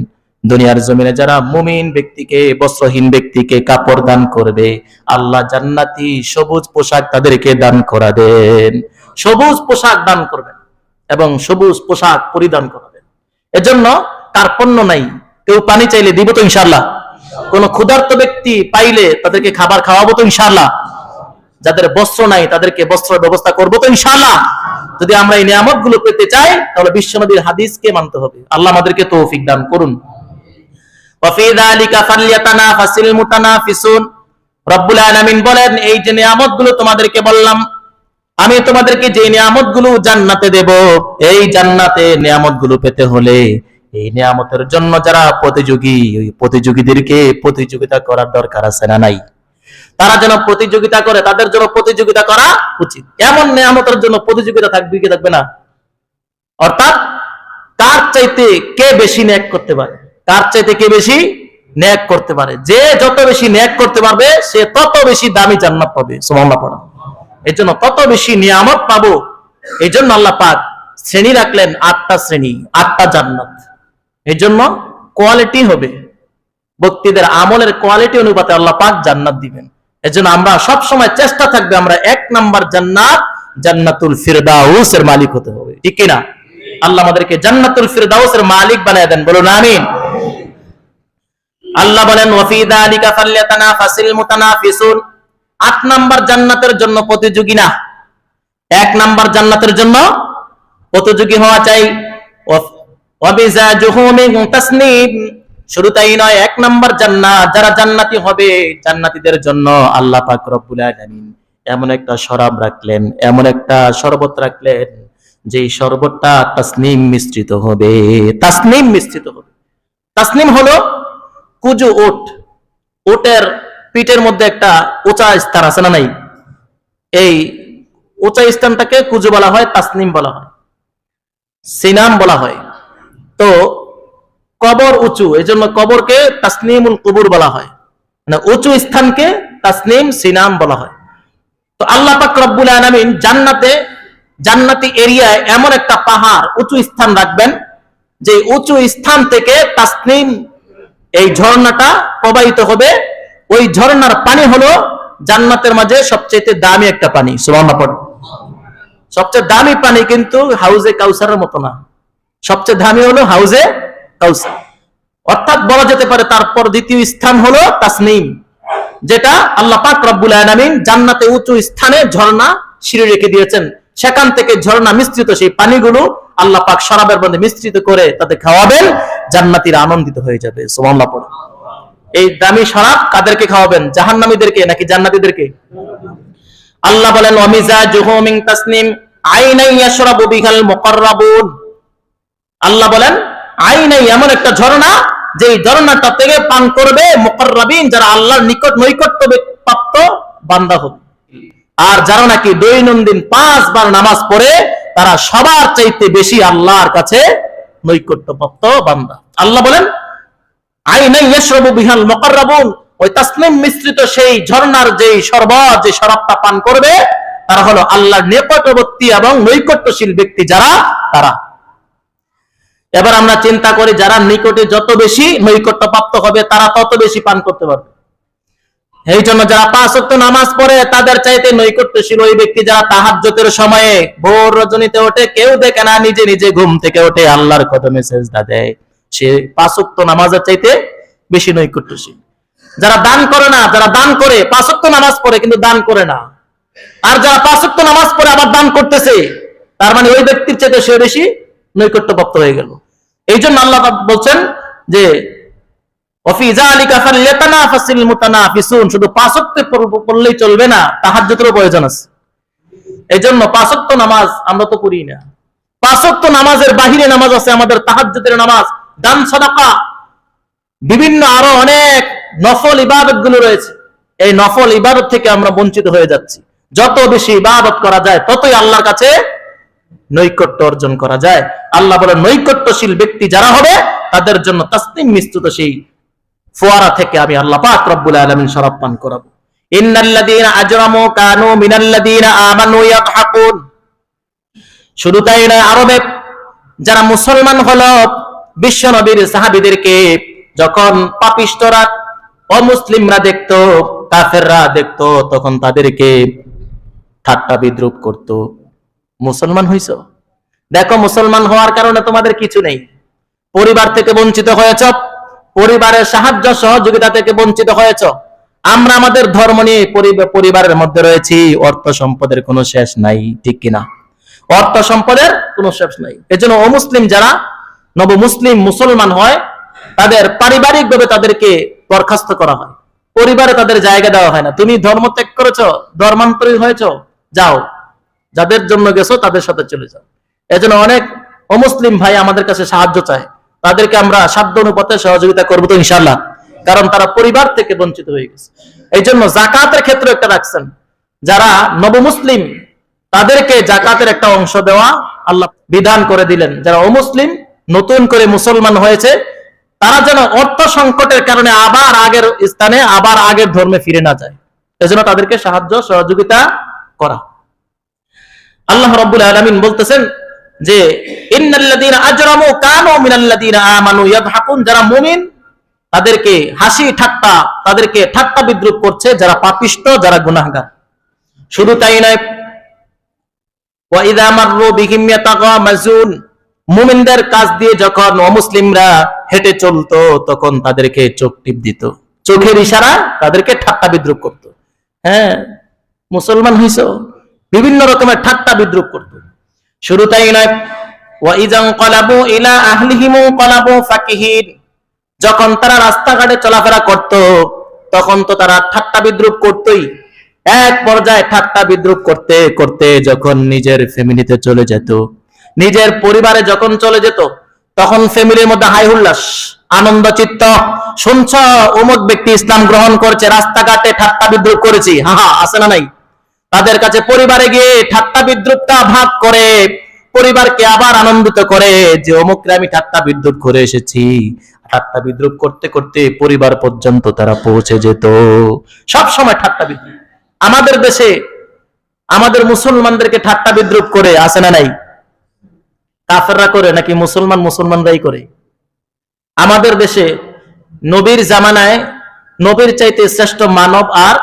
দুনিয়ার জমিনে যারা মুমিন ব্যক্তিকে, বস্ত্রহীন ব্যক্তিকে কাপড় দান করবে, আল্লাহ জান্নাতি সবুজ পোশাক তাদেরকে দান করাবেন, সবুজ পোশাক দান করবেন এবং সবুজ পোশাক পরিধান করাবেন। এজন্য কার্পণ্য নাই, কেউ পানি চাইলে দিব তো ইনশাআল্লাহ, কোন ক্ষুধার্ত ব্যক্তি পাইলে তাদেরকে খাবার খাওয়াবো তো ইনশাআল্লাহ, যাদের বস্ত্র নাই তাদেরকে বস্ত্রের ব্যবস্থা করবো তো ইনশাআল্লাহ। যদি আমরা এই নিয়ামতগুলো পেতে চাই তাহলে বিশ্বনবীর হাদিসকে মানতে হবে। আল্লাহ আমাদেরকে তৌফিক দান করুন। ওয়াফি যালিকা ফালইয়াতানাফাসিল মুতানাফিসুন, রব্বুল আলামিন বলেন এই যে নিয়ামতগুলো তোমাদেরকে বললাম, আমি তোমাদেরকে যে নিয়ামতগুলো জান্নাতে দেব, এই জান্নাতে নিয়ামতগুলো পেতে হলে এই নিয়ামতের জন্য যারা প্রতিযোগী, ওই প্রতিযোগীদেরকে প্রতিযোগিতা করার দরকার আছে না নাই? তারা যেন প্রতিযোগিতা করে, তাদের জন্য প্রতিযোগিতা করা উচিত। এমন নিয়ামতের জন্য প্রতিযোগিতা থাকবে কি থাকবে না? অর্থাৎ কার চাইতে কে বেশি নেক করতে পারে, কার চাইতে কে বেশি নেক করতে পারে, যে যত বেশি নেক করতে পারবে সে তত বেশি দামি জান্নাত পাবে। সুবহানাল্লাহ পড়া। এই জন্য তত বেশি নিয়ামত পাবো, এই জন্য আল্লাহ পাক শ্রেণী রাখলেন 8টা শ্রেণী, 8টা জান্নাত। এই জন্য কোয়ালিটি হবে, ব্যক্তিদের আমলের কোয়ালিটি অনুপাতে আল্লাহ পাক জান্নাত দিবেন। এজন্য আমরা সব সময় চেষ্টা থাকবে আমরা 1 নাম্বার জান্নাত, জান্নাতুল ফিরদাউসের মালিক হতে হবে, ঠিক কি না? আল্লাহ আমাদেরকে জান্নাতুল ফিরদাউসের মালিক বানায় দেন, বলুন আমিন। আল্লাহ বলেন ওয়াফি যালিকা ফালইয়াতানাফাসিল মুতানাফিসুন, 8 নাম্বার জান্নাতের জন্য প্রতিযোগী না, 1 নাম্বার জান্নাতের জন্য প্রতিযোগী হওয়া চাই। ওয়াবিজাজুহু মিন তাসনিম, শুধু তাই নয়, 1 নাম্বার জান্নাত যারা জান্নাতি হবে, জান্নাতীদের জন্য আল্লাহ পাক রব্বুল আলামিন এমন একটা শরাব রাখলেন, এমন একটা শরবত রাখলেন, যেই শরবতটা তাসনিম মিশ্রিত হবে। তাসনিম মিশ্রিত হবে। তাসনিম হলো কুজু ওট, ওটের পিঠের মধ্যে একটা উঁচা স্থান আছে না নাই? এই উঁচা স্থানটাকে কুজু বলা হয়, তাসনিম বলা হয়, সিনাম বলা হয়। তো কবর উঁচু, এই জন্য কবরকে তাসনিমুল কুবুর বলা হয়, মানে উঁচু স্থানকে তাসনিম সিনাম বলা হয়। তো আল্লাহ পাক রব্বুল আলামিন জান্নাতে, জান্নাতি এরিয়ায় এমন একটা পাহাড় উঁচু স্থান রাখবেন, যে উঁচু স্থান থেকে তাসনিম এই ঝর্ণাটা প্রবাহিত হবে, ওই ঝর্ণার পানি হলো জান্নাতের মাঝে সবচেয়ে দামি একটা পানি। সুবহানাল্লাহ পড়ো। সবচেয়ে দামি পানি কিন্তু হাউজে কাউসারের মতো না, সবচেয়ে দামি হলো হাউজে কাউসার। অর্থাৎ বলা যেতে পারে তারপর দ্বিতীয় স্থান হলো তাসনিম, যেটা আল্লাহ পাক রব্বুল আলামিন জান্নাতে উঁচু স্থানে ঝর্ণা সিঁড়ি রেখে দিয়েছেন। সেখান থেকে ঝর্ণা মিশ্রিত সেই পানিগুলো আল্লাহ পাক শরাবের মধ্যে মিশ্রিত করে তাতে খাওয়াবেন, জান্নাতীরা আনন্দিত হয়ে যাবে। সুবহানাল্লাহ পড়ো। এই দামি শরাব কাদেরকে খাওয়াবেন? জাহান্নামীদেরকে নাকি জান্নাতীদেরকে? আল্লাহ বলেন ওয়ামিজাজুহু মিন তাসনিম আইনাই ইয়াশরাবু বিহাল মুকাররাবুন। আল্লাহ বলেন আইনাই, এমন একটা ঝর্ণা যে ঝর্ণাটা থেকে পান করবে মুকাররাবিন, যারা আল্লাহর নিকট নৈকট্য প্রাপ্ত বান্দা হবে। আর যারা নাকি দৈনন্দিন 5 বার নামাজ পড়ে তারা সবার চাইতে বেশি আল্লাহর কাছে নৈকট্য প্রাপ্ত বান্দা। আল্লাহ বলেন আইনাই ইয়াশরাবু বিহাল মুকাররাবুন, ওই তাসনিম মিশ্রিত সেই ঝর্ণার যেই শরবত, যে শরাবটা পান করবে তারা হলো আল্লাহর নিকটবর্তী এবং নৈকট্যশীল ব্যক্তি যারা, তারা। এবার আমরা চিন্তা করি যারা নিকটে যত বেশি নৈকট্য প্রাপ্ত হবে তারা তত বেশি পান করতে পারবে। এই জন্য যারা 5 ওয়াক্ত নামাজ পড়ে তাদের চাইতে নৈকট্যশীল ওই ব্যক্তি যারা তাহাজ্জুদের সময়ে ভোর রজনীতে ওঠে, কেউ দেখে না, নিজে নিজে ঘুম থেকে ওঠে আল্লাহর কদমে সেজদা দেয়, সে 5 ওয়াক্ত নামাজের চাইতে বেশি নৈকট্যশীল। যারা দান করে না, যারা দান করে 5 ওয়াক্ত নামাজ পড়ে কিন্তু দান করে না, আর যারা 5 ওয়াক্ত নামাজ পড়ে আবার দান করতেছে, তার মানে ওই ব্যক্তির চাইতে সে বেশি নৈকট্যপ্রাপ্ত হয়ে গেল। এই জন্য আল্লাহ বলছেন যে ওয়াফি যালিকা ফালইয়াতানাফাসিল মুতানাফিসুন, শুধু 5 ওয়াক্ত পড়লেই চলবে না, তাহাজ্জুদেরও প্রয়োজন আছে। এই জন্য 5 ওয়াক্ত নামাজ আমরা তো পড়ি না। 5 ওয়াক্ত নামাজের বাহিরে নামাজ আছে আমাদের, তাহাজ্জুদের নামাজ, দান সাদাকা, বিভিন্ন আরো অনেক নফল ইবাদত গুলো রয়েছে। এই নফল ইবাদত থেকে আমরা বঞ্চিত হয়ে যাচ্ছি। যত বেশি ইবাদত করা যায় ততই আল্লাহর কাছে নৈকট্য অর্জন করা যায়। আল্লাহ বলেন নৈকট্যশীল ব্যক্তি যারা হবে তাদের জন্য তাসনিম মিশ্রিত সেই ফোয়ারা থেকে আমি আল্লাহ পাক রব্বুল আলামিন শরাব পান করাবো। ইন্নাল্লাযীনা আজরামু কানু মিনাল্লাযীনা আমানু ইয়াদহাকুন। শুধু তাই নয়, আরবে যারা মুসলমান হলো বিশ্ব নবীর সাহাবীদেরকে যখন পাপিষ্টরা অমুসলিমরা দেখতো, কাফেররা দেখতো, তখন তাদেরকে ঠাট্টা বিদ্রুপ করত। মুসলমান হইছ, দেখো মুসলমান হওয়ার কারণে তোমাদের কিছু নেই, পরিবার থেকে বঞ্চিত হয়েছ, পরিবারের সাহায্য সহযোগিতা থেকে বঞ্চিত হয়েছ। আমরা আমাদের ধর্ম নিয়ে পরিবারের মধ্যে রয়েছি, অর্থ সম্পদের কোনো শেষ নাই, ঠিক কিনা? অর্থ সম্পদের কোনো শেষ নাই। এজন্য অমুসলিম যারা নবমুসলিম মুসলমান হয় তাদের পারিবারিক ভাবে তাদেরকে বরখাস্ত করা হয়, পরিবারে তাদের জায়গা দেওয়া হয় না। তুমি ধর্ম ত্যাগ করেছো, ধর্মান্তরিত হয়েছো, যাও, যাদের জন্য গেছো তাদের সাথে চলে যাও। এজন্য অনেক অমুসলিম ভাই আমাদের কাছে সাহায্য চায়, তাদেরকে আমরা সাধ্য অনুপাতে সহযোগিতা করবো তো ইনশাআল্লাহ, কারণ তারা পরিবার থেকে বঞ্চিত হয়ে গেছে। এই জন্য জাকাতের ক্ষেত্রে একটা রাখছেন, যারা নবমুসলিম তাদেরকে জাকাতের একটা অংশ দেওয়া আল্লাহ বিধান করে দিলেন। যারা অমুসলিম নতুন করে মুসলমান হয়েছে তারা যেন অর্থ সংকটের কারণে আবার আগের স্থানে, আবার আগের ধর্মে ফিরে না যায়, এজন্য তাদেরকে সাহায্য সহযোগিতা করা। আল্লাহ রাব্বুল আলামিন বলতেছেন যে ইন্নাল্লাযীনা আজরামু কানু মিনাল্লাযীনা আমানু ইয়াদহাকুন, যারা মুমিন তাদেরকে হাসি ঠাট্টা, তাদেরকে ঠাট্টা বিদ্রুপ করছে যারা পাপিষ্ট, যারা গুনাহগার। শুধু তাই নয়, ওয়া ইযা মাররু বিহিম ইয়াতাগামাজুন, মুমিনদের কাছ দিয়ে যখন অমুসলিমরা হেঁটে চলতো তখন তাদেরকে চোখ টিপ দিত, চোখের ইশারা তাদেরকে ঠাট্টা বিদ্রুপ করত। হ্যাঁ, মুসলমান হইছো, বিভিন্ন রকমের ঠাট্টা বিদ্রুপ করত। শুরু তাই নয়, ওয়া ইযান ক্বালাবু ইলা আহলিহিম ক্বালাবু ফাকিহিন, যখন তারা রাস্তাঘাটে চলাফেরা করত তখন তো তারা ঠাট্টা বিদ্রুপ করতই। এক পর্যায়ে ঠাট্টা বিদ্রুপ করতে করতে যখন নিজের ফ্যামিলিতে চলে যেত, নিজের পরিবারে যখন চলে যেত, তখন ফ্যামিলির মধ্যে হাই হুল্লাস, আনন্দ চিত্ত, শুনছ অমুক ব্যক্তি ইসলাম গ্রহণ করছে, রাস্তাঘাটে ঠাট্টা বিদ্রুপ করেছি, হা আছে না নাই? তাদের কাছে পরিবারে গিয়ে ঠাট্টা বিদ্রুপটা ভাগ করে পরিবারকে আবার আনন্দিত করে যে অমুকরে আমি ঠাট্টা বিদ্রুপ করে এসেছি। ঠাট্টা বিদ্রুপ করতে করতে পরিবার পর্যন্ত তারা পৌঁছে যেত। সব সময় ঠাট্টা বিদ্রুপ। আমাদের দেশে আমাদের মুসলমানদেরকে ঠাট্টা বিদ্রুপ করে, আছে না নাই? কাফেররা করে নাকি মুসলমানরাই করে? আমাদের দেশে নবীর জামানায় নবীর চাইতে শ্রেষ্ঠ মানব আর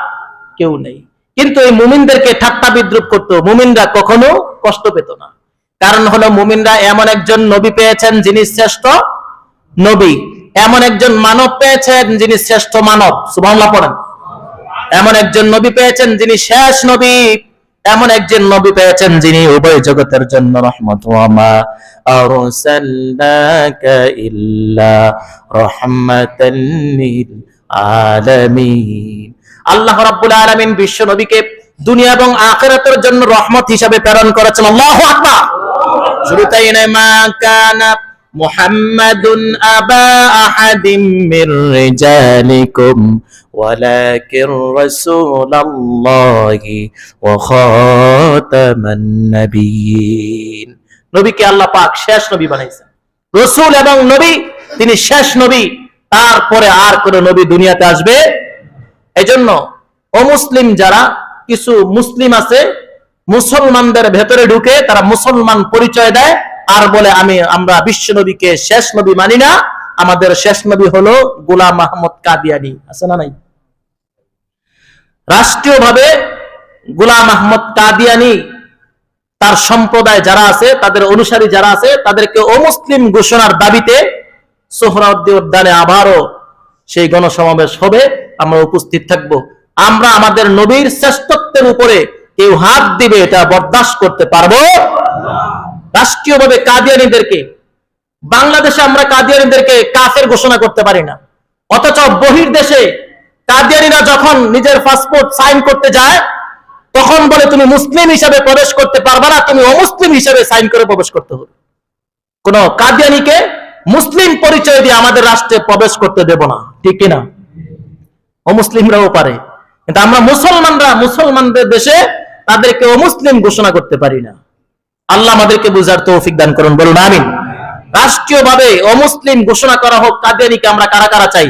কেউ নেই। কিন্তু এই মুমিনদেরকে ঠাট্টা বিদ্রুপ করতো, মুমিনরা কখনো কষ্ট পেত না। কারণ হলো মুমিনরা এমন একজন নবী পেয়েছেন যিনি শ্রেষ্ঠ নবী, এমন একজন মানব পেয়েছেন যিনি শ্রেষ্ঠ মানব। সুবহানাল্লাহ পড়েন। এমন একজন নবী পেয়েছেন যিনি শেষ নবী, এমন একজন নবী পেয়েছেন যিনি উভয় জগতের জন্য রহমত। ওয়া মা আরসালনাকা ইল্লা রাহমাতাল লিল আলামিন। আল্লাহ রাব্বুল আলামিন বিশ্ব নবীকে দুনিয়া এবং আখিরাতের জন্য রহমত হিসাবে প্রেরণ করেছেন। আল্লাহু আকবার। শুধু তাই নয়, মা কানা মুহাম্মাদুন আবা আহাদিম মির রিজালিকুম ওয়ালাকিন রাসূলুল্লাহি ওয়া খাতামান নাবিয়্যিন। নবীকে আল্লাহ পাক শেষ নবী বানাইছেন, রাসূল এবং নবী, তিনি শেষ নবী, তারপরে আর কোন নবী দুনিয়াতে আসবে। এজন্য অমুসলিম যারা কিছু মুসলিম আছে, মুসলমানদের ভেতরে ঢুকে তারা মুসলমান পরিচয় দেয় আর বলে আমরা বিশ্ব নবীকে শেষ নবী মানি না, আমাদের শেষ নবী হলো গোলাম আহমদ কাদিয়ানী। আছে না নাই? রাষ্ট্রীয়ভাবে গোলাম আহমদ কাদিয়ানী তার সম্প্রদায় যারা আছে, তাদের অনুসারী যারা আছে, তাদেরকে অমুসলিম ঘোষণার দাবিতে সোহরাওয়ার্দী উদ্যানে আবারও সেই গণসমাবেশ হবে, আমরা উপস্থিত থাকব। আমরা আমাদের নবীর শ্রেষ্ঠত্বের উপরে কেউ হাত দিবে এটা বরদাস্ত করতে পারবো না। রাষ্ট্রীয়ভাবে কাদিয়ানীদেরকে, বাংলাদেশে আমরা কাদিয়ানীদেরকে কাফের ঘোষণা করতে পারি না, অথচ বহির্দেশে কাদিয়ানীরা যখন নিজের পাসপোর্ট সাইন করতে যায় তখন বলে তুমি মুসলিম হিসাবে প্রবেশ করতে পারবে না, তুমি অমুসলিম হিসাবে সাইন করে প্রবেশ করতে হবে। কোন কাদিয়ানীকে মুসলিম পরিচয় দিয়ে আমাদের রাষ্ট্রে প্রবেশ করতে দেব না, ঠিক কিনা? অমুসলিমরাও পারে, কিন্তু আমরা মুসলমানরা মুসলমানদের দেশে তাদেরকে অমুসলিম ঘোষণা করতে পারি না। আল্লাহ আমাদেরকে বুঝার তৌফিক দান করুন, বলুন আমিন। রাষ্ট্রীয়ভাবে অমুসলিম ঘোষণা করা হোক কাদিয়ানীকে। আমরা কারা কারা চাই?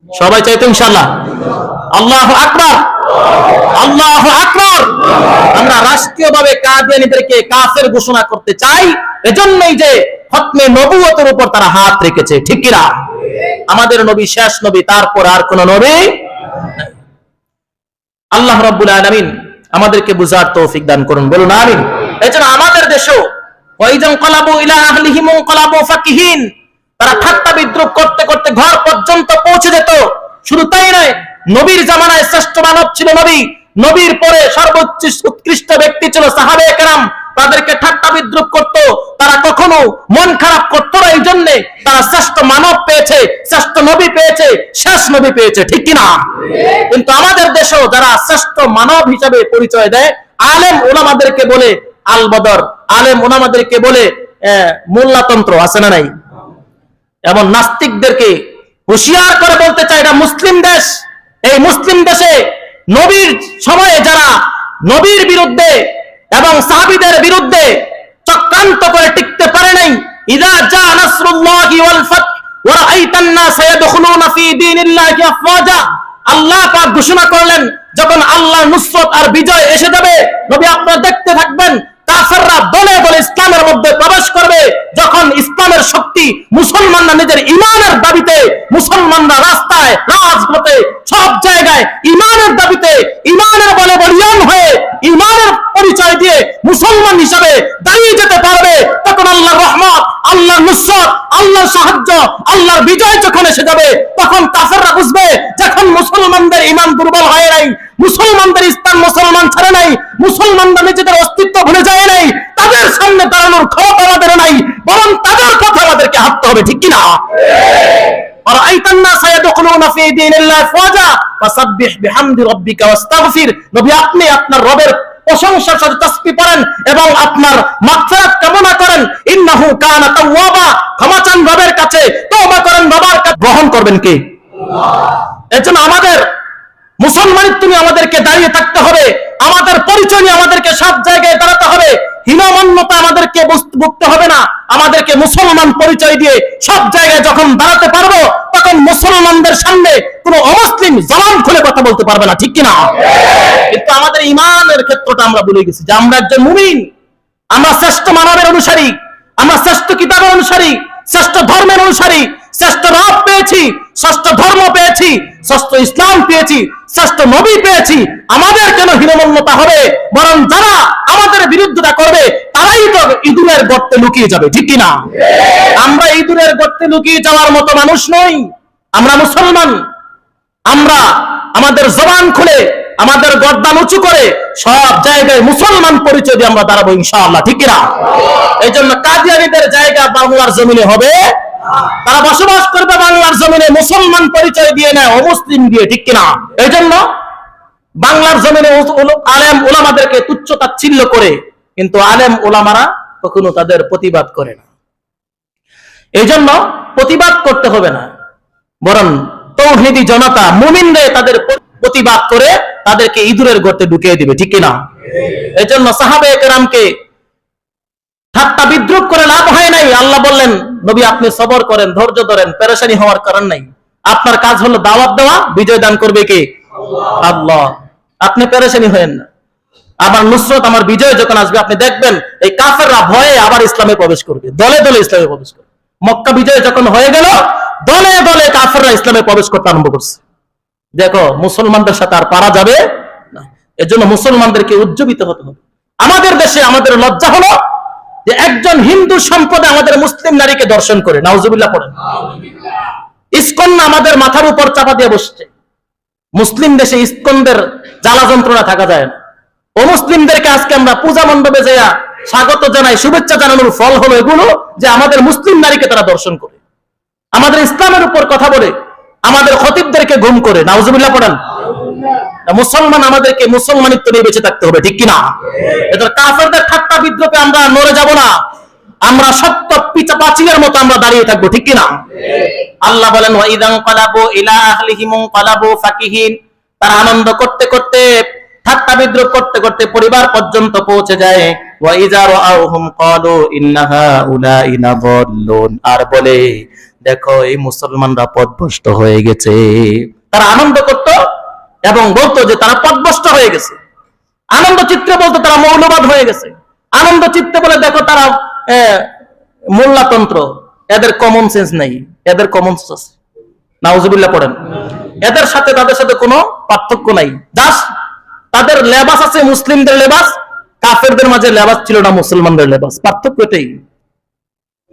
সবাই চাই তো ইনশাআল্লাহ? আল্লাহু আকবার, আল্লাহু আকবার। আমরা রাষ্ট্রীয়ভাবে কাদিয়ানীদেরকে কাফের ঘোষণা করতে চাই, এজন্যই যে খতমে নবুয়তের উপর তারা হাত রেখেছে, ঠিক কি না? আমাদের নবী শেষ নবী, তারপর আর কোন নবী নাই। আল্লাহ রাব্বুল আলামিন আমাদেরকে বুঝার তৌফিক দান করুন, বলুন আমিন। এজন্য আমাদের দেশেও ওয়াইজান কলাবু ইলা আহলিহিম কলাবু ফাকিহিন, তারা ঠাট্টা বিদ্রুপ করতে করতে ঘর পর্যন্ত পৌঁছে যেত। শুধু তাই নয়, নবীর জামানায় শ্রেষ্ঠ মানব ছিল নবী, নবীর পরে সর্বোচ্চ উৎকৃষ্ট ব্যক্তি ছিল সাহাবায়ে কেরাম, তাদেরকে ঠাট্টা বিদ্রুপ করত, তারা কখনো মন খারাপ করতো না। এই জন্য তারা শ্রেষ্ঠ মানব পেয়েছে, শ্রেষ্ঠ নবী পেয়েছে, শেষ নবী পেয়েছে, ঠিক কিনা? কিন্তু আমাদের দেশেও যারা শ্রেষ্ঠ মানব হিসাবে পরিচয় দেয়, আলেম ওলামাদেরকে বলে আল বদর, আলেম ওলামাদেরকে বলে মোল্লাতন্ত্র, আছে না নাই? এমন নাস্তিকদেরকে হুঁশিয়ার করে বলতে চাই, এটা মুসলিম দেশ। এই মুসলিম দেশে নবীর সময়ে যারা নবীর বিরুদ্ধে এবং সাহাবীদের বিরুদ্ধে চক্রান্ত করে টিকতে পারে নাই, ইযা জা নাসরুল্লাহি ওয়াল ফাত ওয়া রাআইতান নাস ইয়াদখুলুনা ফি দীনিল্লাহি আফওয়াজা, আল্লাহ পাক ঘোষণা করলেন যখন আল্লাহর নুসরত আর বিজয় এসে যাবে, নবী আপনারা দেখতে থাকবেন কাফেররা দলে দলে ইসলামের মধ্যে প্রবেশ করবে। যখন ইসলামের শক্তি, মুসলমানরা নিজের ঈমানের দাবিতে, মুসলমানরা রাস্তায়, রাজপথে, সব জায়গায় ঈমানের দাবিতে, ঈমানের বলে বলিয়ান হয়ে, ঈমানের পরিচয় দিয়ে মুসলমান হিসাবে দাঁড়িয়ে যেতে পারবে, তখন আল্লাহর রহমত, আল্লাহর নুসরত, আল্লাহর সাহায্য, আল্লাহর বিজয় যখন এসে যাবে, তখন কাফেররা বুঝবে যখন মুসলমানদের ঈমান দুর্বল হয় নাই, মুসলমানদের ইসলাম মুসলমান ছাড়ে নাই, মুসলমানরা নিজেদের অস্তিত্ব ভুলে যায় নাই, তাদের সামনে দাঁড়ানোর ক্ষমতা আমাদের নাই, বরং তাদের কথা আমাদেরকে হাঁটতে হবে, ঠিক কিনা? আরাআইতান নাস ইয়াদখুলুনা ফি দীনিল্লাহি আফওয়াজা ফাসাব্বিহ বিহামদি রাব্বিকা ওয়াস্তাগফির। নবী আপনি আপনার রবের প্রশংসার সাথে তাসবিহ পড়েন এবং আপনার মাগফিরাত কামনা করেন। ইন্নাহু কানা তাওয়াবা, ক্ষমা চান রবের কাছে, তওবা করেন, রবের কাছে গ্রহণ করবেন কে? আল্লাহ। এজন্য আমাদের মুসলমানিত্ব নিয়ে আমাদেরকে দাঁড়িয়ে থাকতে হবে, আমাদের পরিচয় নিয়ে আমাদেরকে সব জায়গায় দাঁড়াতে হবে, হীনমন্যতা আমাদেরকে ভুগতে হবে না। আমাদেরকে মুসলমান পরিচয় দিয়ে সব জায়গায় যখন দাঁড়াতে পারবো, তখন মুসলমানদের সামনে কোনো অমুসলিম জবান খুলে কথা বলতে পারবে না, ঠিক কিনা? কিন্তু আমাদের ঈমানের ক্ষেত্রটা আমরা ভুলে গেছি যে আমরা একজন মুমিন, আমরা শ্রেষ্ঠ মানবের অনুসারী, আমরা শ্রেষ্ঠ কিতাবের অনুসারী, শ্রেষ্ঠ ধর্মের অনুসারী, শ্রেষ্ঠ রব পেয়েছি, শ্রেষ্ঠ ধর্ম পেয়েছি, শ্রেষ্ঠ ইসলাম পেয়েছি, শ্রেষ্ঠ নবী পেয়েছি, আমাদের কেন হীনমন্যতা হবে? বরং যারা আমাদের বিরুদ্ধতা করবে তারাই তো ইঁদুরের গর্তে লুকিয়ে যাবে, ঠিক কিনা? আমরা ইঁদুরের গর্তে লুকিয়ে যাওয়ার মতো মানুষ নই। আমরা মুসলমান। আমরা আমাদের জবান খুলে, আমাদের গর্দান উঁচু করে সব জায়গায় মুসলমান পরিচয় দিয়ে আমরা দাঁড়াবো ইনশাআল্লাহ, ঠিক কিনা? এই জন্য কাদিয়ানীদের জায়গা বাংলার জমিনে হবে, তারা বসবাস করবে বাংলার জমিনে মুসলমান পরিচয় দিয়ে নেয়, অমুসলিম দিয়ে, ঠিক কিনা? এই জন্য বাংলার জমিনে আলেম ওলামাদেরকে তুচ্ছ তাচ্ছিল্য করে, কিন্তু আলেম ওলামারা কখনো তাদের প্রতিবাদ করে না। এই জন্য প্রতিবাদ করতে হবে না, বরং তৌহিদি জনতা মুমিনরা তাদের প্রতিবাদ করে তাদেরকে ইঁদুরের গর্তে ঢুকিয়ে দিবে, ঠিক কিনা? এই জন্য সাহাবায়ে কেরামকে ঠাট্টা বিদ্রুপ করে লাভ হয় নাই। আল্লাহ বললেন, নবী আপনি সবর করেন, ধৈর্য ধরেন, পেরেশানি হওয়ার কারণ নাই। আপনার কাজ হলো দাওয়াত দেওয়া, বিজয় দান করবে কে? আল্লাহ। আপনি পেরেশানি হয়েন না। আমার নুসরত, আমার বিজয় যখন আসবে আপনি দেখবেন এই কাফেররা ভয়ে আবার ইসলামে প্রবেশ করবে, দলে দলে ইসলামে প্রবেশ করবে। মক্কা বিজয় যখন হয়ে গেল, দলে দলে কাফেররা ইসলামে প্রবেশ করতে আরম্ভ করছে। দেখো মুসলমানদের সাথে আর পারা যাবে না। এর জন্য মুসলমানদেরকে উজ্জীবিত হতে হবে। আমাদের দেশে আমাদের লজ্জা হলো যে একজন হিন্দু সম্প্রদায় আমাদের মুসলিম নারীকে দর্শন করে, নাউজুবিল্লাহ পড়েন। ইসকন আমাদের মাথার উপর চাপা দিয়ে বসছে। মুসলিম দেশে ইসকনদের জ্বালা যন্ত্রণা থাকা যায় না। ও মুসলিমদেরকে আজকে আমরা পূজা মণ্ডপে যাইয়া স্বাগত জানাই, শুভেচ্ছা জানানোর ফল হলো এগুলো যে আমাদের মুসলিম নারীকে তারা দর্শন করে, আমাদের ইসলামের উপর কথা বলে, আমাদের খতিবদেরকে গুম করে, নাউজুবিল্লাহ পড়েন। মুসলমান আমাদেরকে মুসলমানিত্ব নিয়ে বেঁচে থাকতে হবে, ঠিক কিনা? এটা কাফেরদের ঠাট্টা বিদ্রোহে আমরা নড়ে যাব না। আমরা সত্য পিচা পাচিলের মতো আমরা দাঁড়িয়ে থাকবো, ঠিক কিনা? আল্লাহ বলেন, ওয়া ইযান ক্বালাবু ইলা আহলিহিম ক্বালাবু ফাকিহিন। তারা আনন্দ করতে করতে, ঠাট্টা বিদ্রোহ করতে করতে পরিবার পর্যন্ত পৌঁছে যায়। ওয়া ইযা রাআউহুম ক্বালু ইন্না হাউলাই লাযাল্লুন। আর বলে, দেখো এই মুসলমানরা পথভ্রষ্ট হয়ে গেছে। তারা আনন্দ করত এবং বলতো যে তারা পথভ্রষ্ট হয়ে গেছে। আনন্দ চিত্রে বলতো তারা মৌলবাদ হয়ে গেছে। আনন্দ চিত্তে বলে দেখো তারা মোল্লাতন্ত্র। এদের কমন সেন্স নাই, এদের কমন সেন্স আছে, নাউজুবিল্লাহ পড়েন। এদের সাথে তাদের সাথে কোনো পার্থক্য নাই। জাস্ট তাদের লেবাস আছে মুসলিমদের লেবাস, কাফেরদের মাঝে লেবাস ছিল না মুসলমানদের লেবাস। পার্থক্য এটাই।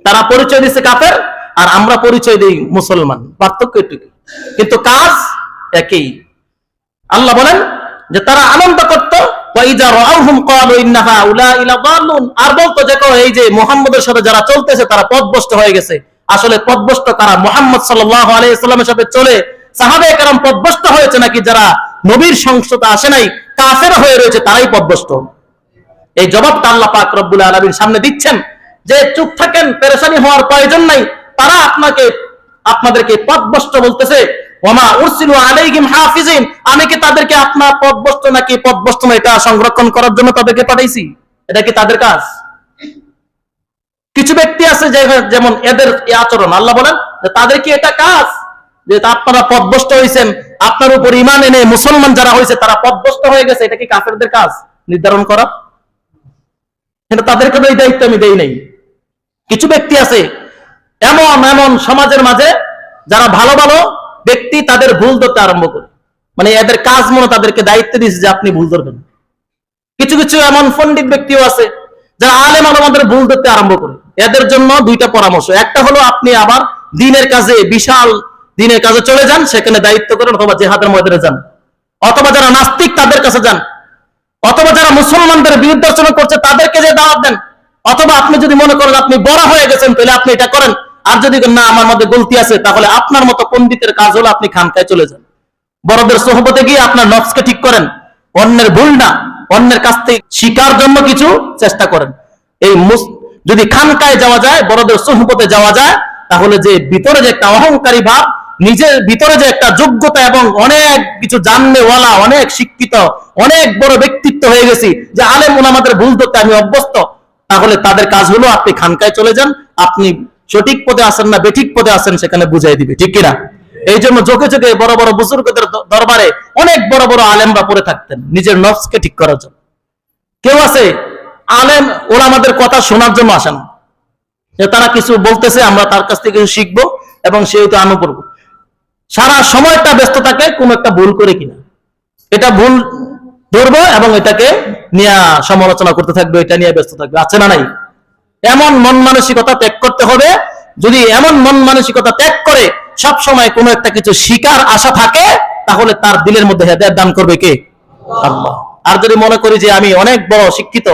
তারা পরিচয় দিচ্ছে কাফের আর আমরা পরিচয় দিই মুসলমান, পার্থক্য এটুকু, কিন্তু কাজ একই। আল্লাহ বলেন যে তারা আনন্দ করত, আর বলতো দেখো এই যে মুহাম্মদের সাথে যারা চলতেছে তারা পথভ্রষ্ট হয়ে গেছে। আসলে পথভ্রষ্ট কারা? মুহাম্মদ সাল্লাল্লাহু আলাইহি ওয়াসাল্লামের সাথে চলে সাহাবায়ে কেরাম পথভ্রষ্ট হয়েছে, নাকি যারা নবীর সংসদে আসে নাই কাফের হয়ে রয়েছে তারাই পথভ্রষ্ট? এই জবাবটা আল্লাহ পাক রব্বুল আলামিন সামনে দিচ্ছেন যে চুপ থাকেন, পেরেশানি হওয়ার প্রয়োজন নাই। তারা আপনাদেরকে পথভ্রষ্ট বলতেছে। ওয়ামা উরসিলু আলাইহিম হাফিজিন। আমি কি তাদেরকে আপনার পথভ্রষ্ট নাকি পথভ্রষ্ট না এটা সংরক্ষণ করার জন্য তাদেরকে পাঠাইছি? এটা কি তাদের কাজ? কিছু ব্যক্তি আছে যেমন এদের এই আচরণ, আল্লাহ বলেন যে তাদের কি এটা কাজ যে আপনারা পথভ্রষ্ট হয়েছেন, আপনার উপর ঈমান এনে মুসলমান যারা হয়েছে তারা পথভ্রষ্ট হয়ে গেছে, এটা কি কাফেরদের কাজ নির্ধারণ করা? এটা তাদেরকে এই দায়িত্ব আমি দেই নাই। কিছু ব্যক্তি আছে এমন সমাজের মাঝে যারা ভালো ভালো ব্যক্তি তাদের ভুল ধরতে আরম্ভ করে, মানে এদের কাজ মনে তাদেরকে দায়িত্ব দিয়েছে যে আপনি ভুল ধরবেন। কিছু কিছু এমন পণ্ডিত ব্যক্তিও আছে যারা আলেম ওলামাদের ভুল ধরতে আরম্ভ করে। এদের জন্য দুইটা পরামর্শ। একটা হলো আপনি আবার দ্বীনের কাজে, বিশাল দ্বীনের কাজে চলে যান, সেখানে দায়িত্ব করেন, অথবা জিহাদের ময়দানে যান, অথবা যারা নাস্তিক তাদের কাছে যান, অথবা যারা মুসলমানদের বিরুদ্ধাচরণ করছে তাদেরকে যে দাওয়াত দেন, অথবা আপনি যদি মনে করেন আপনি বড় হয়ে গেছেন তাহলে আপনি এটা করেন, আর যদি না আমার মধ্যে গলতি আছে তাহলে আপনার মতো পণ্ডিতের কাজ হলো আপনি খানকায় চলে যান, বড়দের সোহবতে গিয়ে আপনার নফসকে ঠিক করেন, অন্যের ভুল না অন্যের কাছ থেকে শিকার জন্য কিছু চেষ্টা করেন। এই যদি খানকায় যাওয়া যায়, বড়দের সোহবতে যাওয়া যায়, তাহলে যে ভিতরে যে একটা অহংকারী ভাব, নিজের ভিতরে যে একটা যোগ্যতা এবং অনেক কিছু জাননেওয়ালা, অনেক শিক্ষিত, অনেক বড় ব্যক্তিত্ব হয়ে গেছি, যে আলেম ওলামাদের ভুল ধরতে আমি অভ্যস্ত, তাহলে তাদের কাজ হলো আপনি খানকায় চলে যান, আপনি সঠিক পথে আসেন না বেঠিক পথে আসেন সেখানে বুঝাই দিবে, ঠিক কিনা? এই জন্য যোগে যোগে বড় বড় বুজুর্গদের দরবারে অনেক বড় বড় আলেমরা পড়ে থাকতেন নিজের নফসকে ঠিক করার জন্য। কেউ আছে আলেম ওলামাদের কথা শোনার জন্য আসেন, যে তারা কিছু বলতেছে আমরা তার কাছ থেকে কিছু শিখবো, এবং সেও তো আমি পড়বো, সারা সময়টা ব্যস্ত থাকে কোনো একটা ভুল করে কিনা, এটা ভুল ধরবো এবং এটাকে নিয়ে সমালোচনা করতে থাকবে, এটা নিয়ে ব্যস্ত থাকবে, আছে না নাই? এমন মন মানসিকতা ত্যাগ করতে হবে। যদি এমন মন মানসিকতা ত্যাগ করে সব সময় কোনো একটা কিছু শিকার আশা থাকে, তাহলে তার দিলের মধ্যে হেদায়েত দান করবে কে? আল্লাহ। আর যদি মনে করি যে আমি অনেক বড় শিক্ষিত,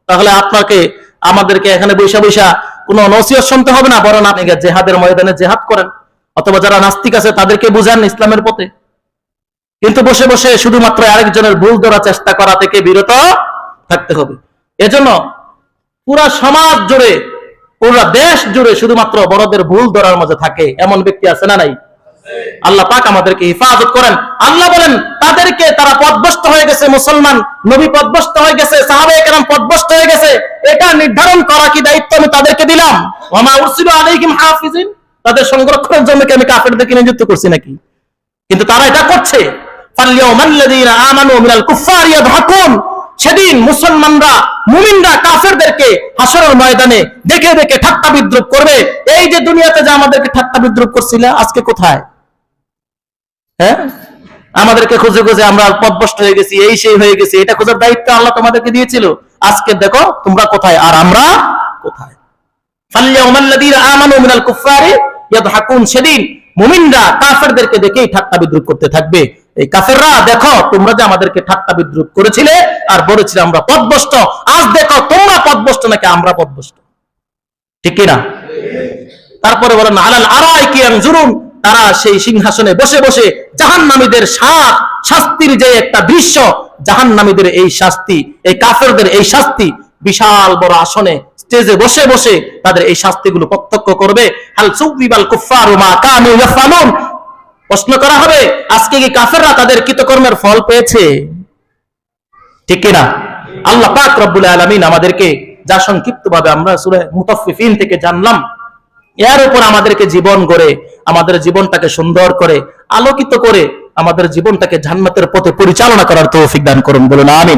তাহলে আপনাকে আমাদেরকে এখানে বৈশা বৈশা কোনো নসিহত শুনতে হবে না, বরং আপনি জেহাদের ময়দানে জেহাদ করেন, অথবা যারা নাস্তিক আছে তাদেরকে বুঝান ইসলামের পথে। কিন্তু বসে বসে শুধুমাত্র আরেকজনের ভুল ধরার চেষ্টা করা থেকে বিরত থাকতে হবে। এজন্য পুরা সমাজ জুড়ে, পুরা দেশ জুড়ে শুধুমাত্র বড়দের ভুল ধরার মাঝে থাকে এমন ব্যক্তি আছে না নাই? আল্লাহ পাক আমাদেরকে হেফাজত করেন। আল্লাহ বলেন তাদেরকে, তারা পথভ্রষ্ট হয়ে গেছে, মুসলমান নবী পথভ্রষ্ট হয়ে গেছে, সাহাবায়ে কেরাম পথভ্রষ্ট হয়ে গেছে, এটা নির্ধারণ করা কি দায়িত্ব আমি তাদেরকে দিলাম? ওয়া মা উরসিলু আলাইহিম হাফিজিন, তাদের সংরক্ষণের জন্য কি আমি কাফেরদেরকে নিযুক্ত করছি নাকি? কিন্তু তারা এটা করছে। ফালইয়াউমাল্লাযীনা আমানু মিনাল কুফফারি ইয়াদহাকুন, সেদিন মুসলমানরা, মুমিনরা কাফেরদেরকে হাসরের ময়দানে দেখে দেখে ঠাট্টা বিদ্রুপ করবে। এই যে দুনিয়াতে যে আমাদেরকে ঠাট্টা বিদ্রুপ করছিল, আজকে কোথায়? হ্যাঁ, আমাদেরকে খুঁজে খুঁজে আমরা পথভ্রষ্ট হয়ে গেছি, এই সেই হয়ে গেছি, এটা খোঁজার দায়িত্ব আল্লাহ তোমাদেরকে দিয়েছিল। আজকে দেখো তোমরা কোথায় আর আমরা কোথায়। ফালইয়াউমাল্লাযীনা আমানু মিনাল কুফফারি ইয়াদহাকুন, সেদিন মুমিনরা কাফেরদেরকে দেখেই ঠাট্টা বিদ্রুপ করতে থাকবে। এই কাফেররা, দেখো তোমরা যে আমাদেরকে ঠাট্টা বিদ্রুপ করেছিলে আর বলেছিলে আমরা পথভ্রষ্ট, আজ দেখো তোমরা পথভ্রষ্ট নাকি আমরা পথভ্রষ্ট, ঠিক কি না? তারপরে বলেন আলাল আরাইকি ইয়ানজুরুন, তারা সেই সিংহাসনে বসে বসে জাহান্নামীদের শাস্তির যে একটা দৃশ্য, জাহান্নামীদের এই শাস্তি, এই কাফেরদের এই শাস্তি, বিশাল বড় আসনে স্টেজে বসে বসে তাদের এই শাস্তিগুলো প্রত্যক্ষ করবে। হাল সুবিবাল কুফফারু মা কানু ইয়াফালুন, প্রশ্ন করা হবে আজকে কি কাফেররা তাদের কৃতকর্মের ফল পেয়েছে, ঠিক কি না? আল্লাহ পাক রব্বুল আলামিন আমাদেরকে যা সংক্ষিপ্তভাবে আমরা সূরা মুতাফফিফিন থেকে জানলাম, এর উপর আমাদেরকে জীবন গড়ে, আমাদের জীবনটাকে সুন্দর করে, আলোকিত করে, আমাদের জীবনটাকে জান্নাতের পথে পরিচালনা করার তৌফিক দান করুন, বলুন আমিন।